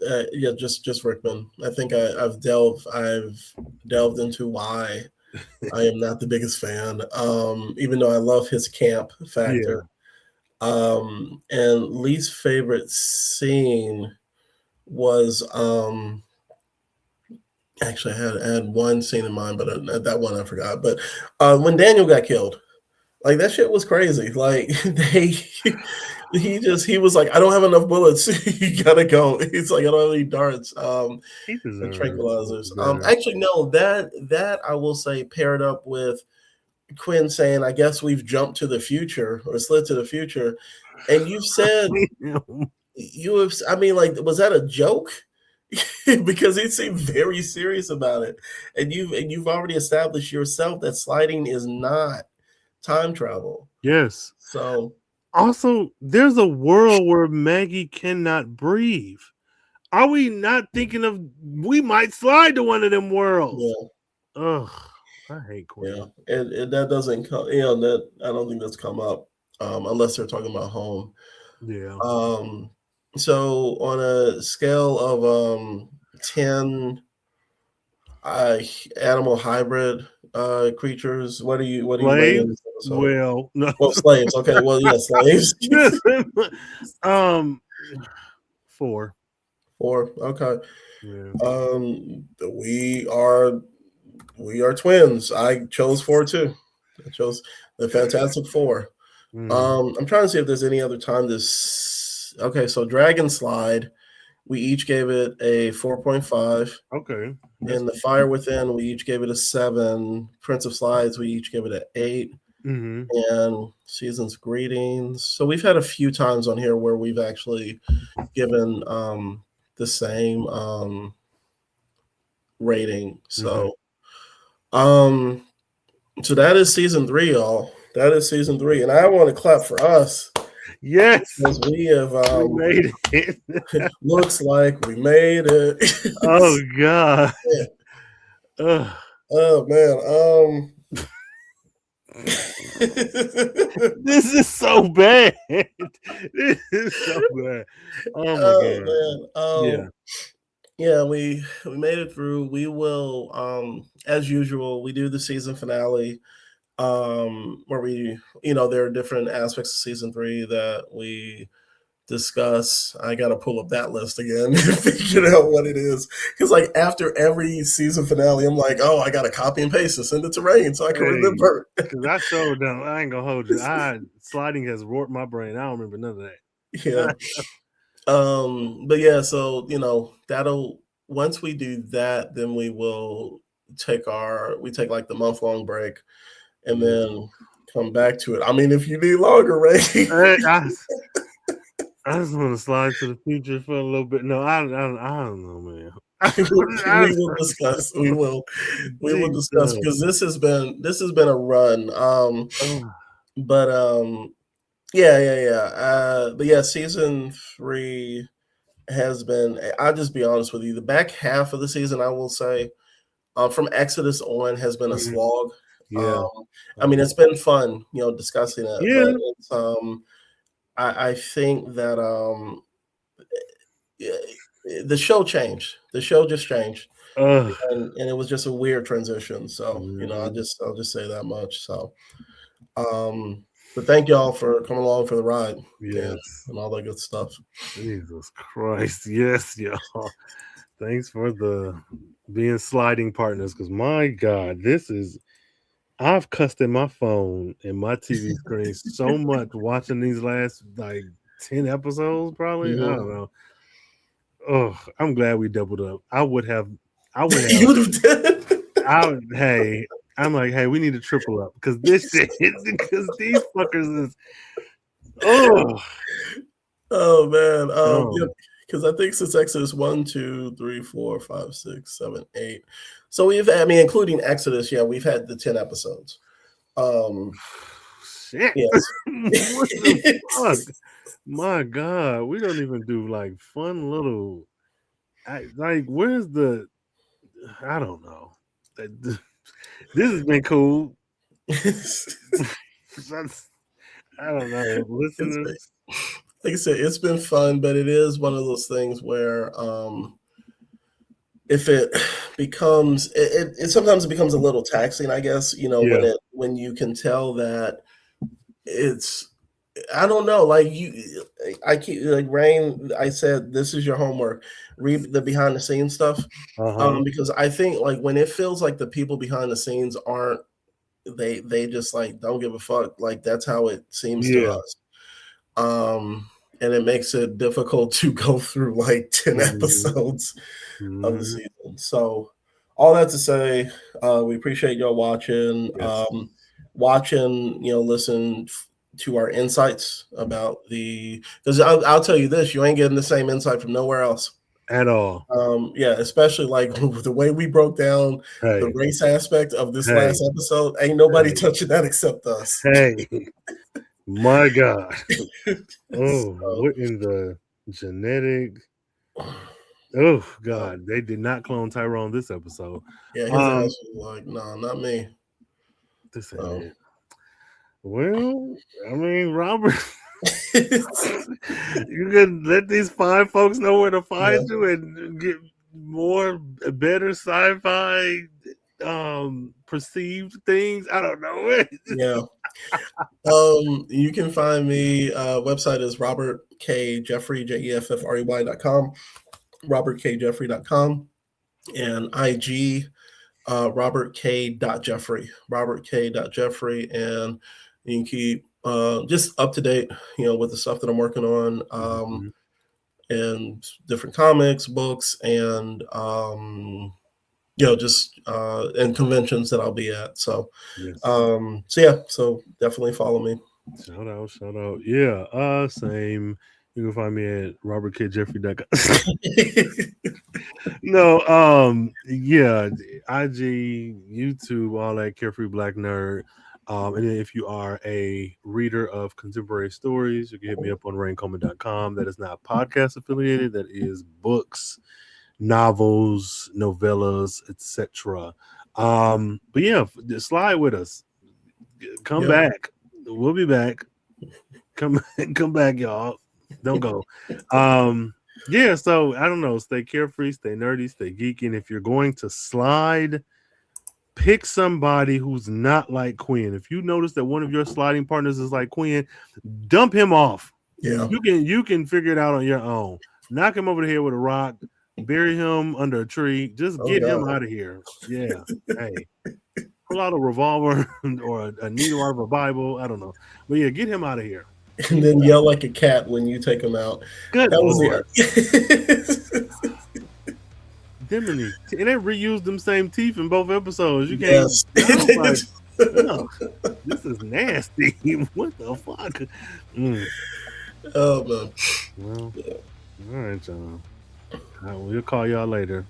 just Rickman. I think I've delved into why I am not the biggest fan, even though I love his camp factor. Yeah. And least favorite scene was actually I had one scene in mind, but that one I forgot. But when Daniel got killed, that shit was crazy. He was like, I don't have enough bullets. You gotta go. He's like, I don't have any darts. And tranquilizers. Actually, no, that I will say paired up with Quinn saying, I guess we've jumped to the future or slid to the future. And you've said was that a joke? Because he seemed very serious about it. And you've already established yourself that sliding is not time travel. Yes. So also, there's a world where Maggie cannot breathe. Are we not thinking of we might slide to one of them worlds? Yeah. Ugh, I hate Quinn. Yeah, and that doesn't come. That I don't think that's come up unless they're talking about home. Yeah. So on a scale of 10 animal hybrid creatures, what do you slaves? Well, no. Well, slaves. Okay, well, yeah, slaves. 4. Okay. Yeah. We are twins. I chose 4 too. I chose the Fantastic Four. I'm trying to see if there's any other time this. Okay, so Dragon Slide, we each gave it a 4.5. Okay. And the Fire Within, we each gave it a 7. Prince of Slides, we each gave it an 8. And Season's Greetings. So we've had a few times on here where we've actually given the same rating. So so that is season 3, y'all. That is season 3. And I want to clap for us. Yes. Because we have we made it. Looks like we made it. Oh God. Yeah. Oh man. This is so bad. This is so bad. Oh my God. Yeah, we made it through. We will as usual, we do the season finale where we there are different aspects of season 3 that we discuss. I gotta pull up that list again and figure out what it is, because after every season finale I'm like, oh, I gotta copy and paste and send it to Rain so I can remember, because I showed them. I ain't gonna hold you. Sliding has warped my brain. I don't remember none of that. Yeah. But yeah, so that'll, once we do that, then we will take like the month-long break and then come back to it. I mean, if you need longer, Ray. I just want to slide to the future for a little bit. No, I don't know, man. We will discuss. We will discuss Jesus. because this has been a run. But but yeah, season 3 has been. I'll just be honest with you. The back half of the season, I will say, from Exodus on, has been a slog. Yeah. I mean, it's been fun, discussing it, Yeah. but it's I think that the show changed. The show just changed, and it was just a weird transition. So I'll just say that much. So, but thank y'all for coming along for the ride, Yes, and all that good stuff. Jesus Christ, yes, y'all. Thanks for the being sliding partners, because my God, I've cussed in my phone and my TV screen so much watching these last like 10 episodes, probably. I don't know. Oh, I'm glad we doubled up. I would have. You would have done. Hey, I'm like, hey, we need to triple up because this shit, because these fuckers is. Oh man. Because I think since Exodus 1, 2, 3, 4, 5, 6, 7, 8. So including Exodus, we've had the 10 episodes. Shit. Yes. What the fuck? My God, we don't even do like fun little. Where's the? I don't know. This has been cool. I don't know, listeners. Like I said, it's been fun, but it is one of those things where if it becomes it sometimes it becomes a little taxing, I guess, when you can tell that it's, I don't know, like I keep like Rain, I said this is your homework, read the behind the scenes stuff. Because I think like when it feels like the people behind the scenes aren't, they just like don't give a fuck, like that's how it seems to us. And it makes it difficult to go through like 10 episodes of the season. So all that to say, we appreciate y'all watching. Yes. Listen to our insights about because I'll tell you this, you ain't getting the same insight from nowhere else. At all. Especially like the way we broke down the race aspect of this last episode. Ain't nobody touching that except us. Hey, my God. What in the genetic? Oh God, they did not clone Tyrone this episode. Yeah, his ass was like, no, not me. This ain't it. Well, I mean, Robert, you can let these 5 folks know where to find you and get better sci-fi perceived things. I don't know. You can find me. Website is Robert K. Jeffrey, JEFFREY.com, RobertKJeffrey.com, and IG Robert K.Jeffrey, Robert K.Jeffrey, and you can keep just up to date, with the stuff that I'm working on, and different comics, books, and just and conventions that I'll be at. So, so definitely follow me. Shout out. Yeah, same. You can find me at robertkjeffrey.com. No, IG, YouTube, all that, Carefree Black Nerd. And then if you are a reader of contemporary stories, you can hit me up on raincoleman.com. That is not podcast affiliated. That is books, novels, novellas, etc. But yeah, slide with us. Come back. We'll be back. Come back, y'all. Don't go. So I don't know. Stay carefree, stay nerdy, stay geeky. And if you're going to slide, pick somebody who's not like Quinn. If you notice that one of your sliding partners is like Quinn, dump him off. Yeah. You can figure it out on your own. Knock him over the head with a rock, bury him under a tree. Just get him out of here. Yeah. Hey. Pull out a revolver or a needle out of a Bible. I don't know. But yeah, get him out of here. And then yell like a cat when you take him out. Good. That was them and they reused them same teeth in both episodes. You can't. This is nasty. What the fuck? Oh man. Well, Yeah. all right, John. We'll call y'all later.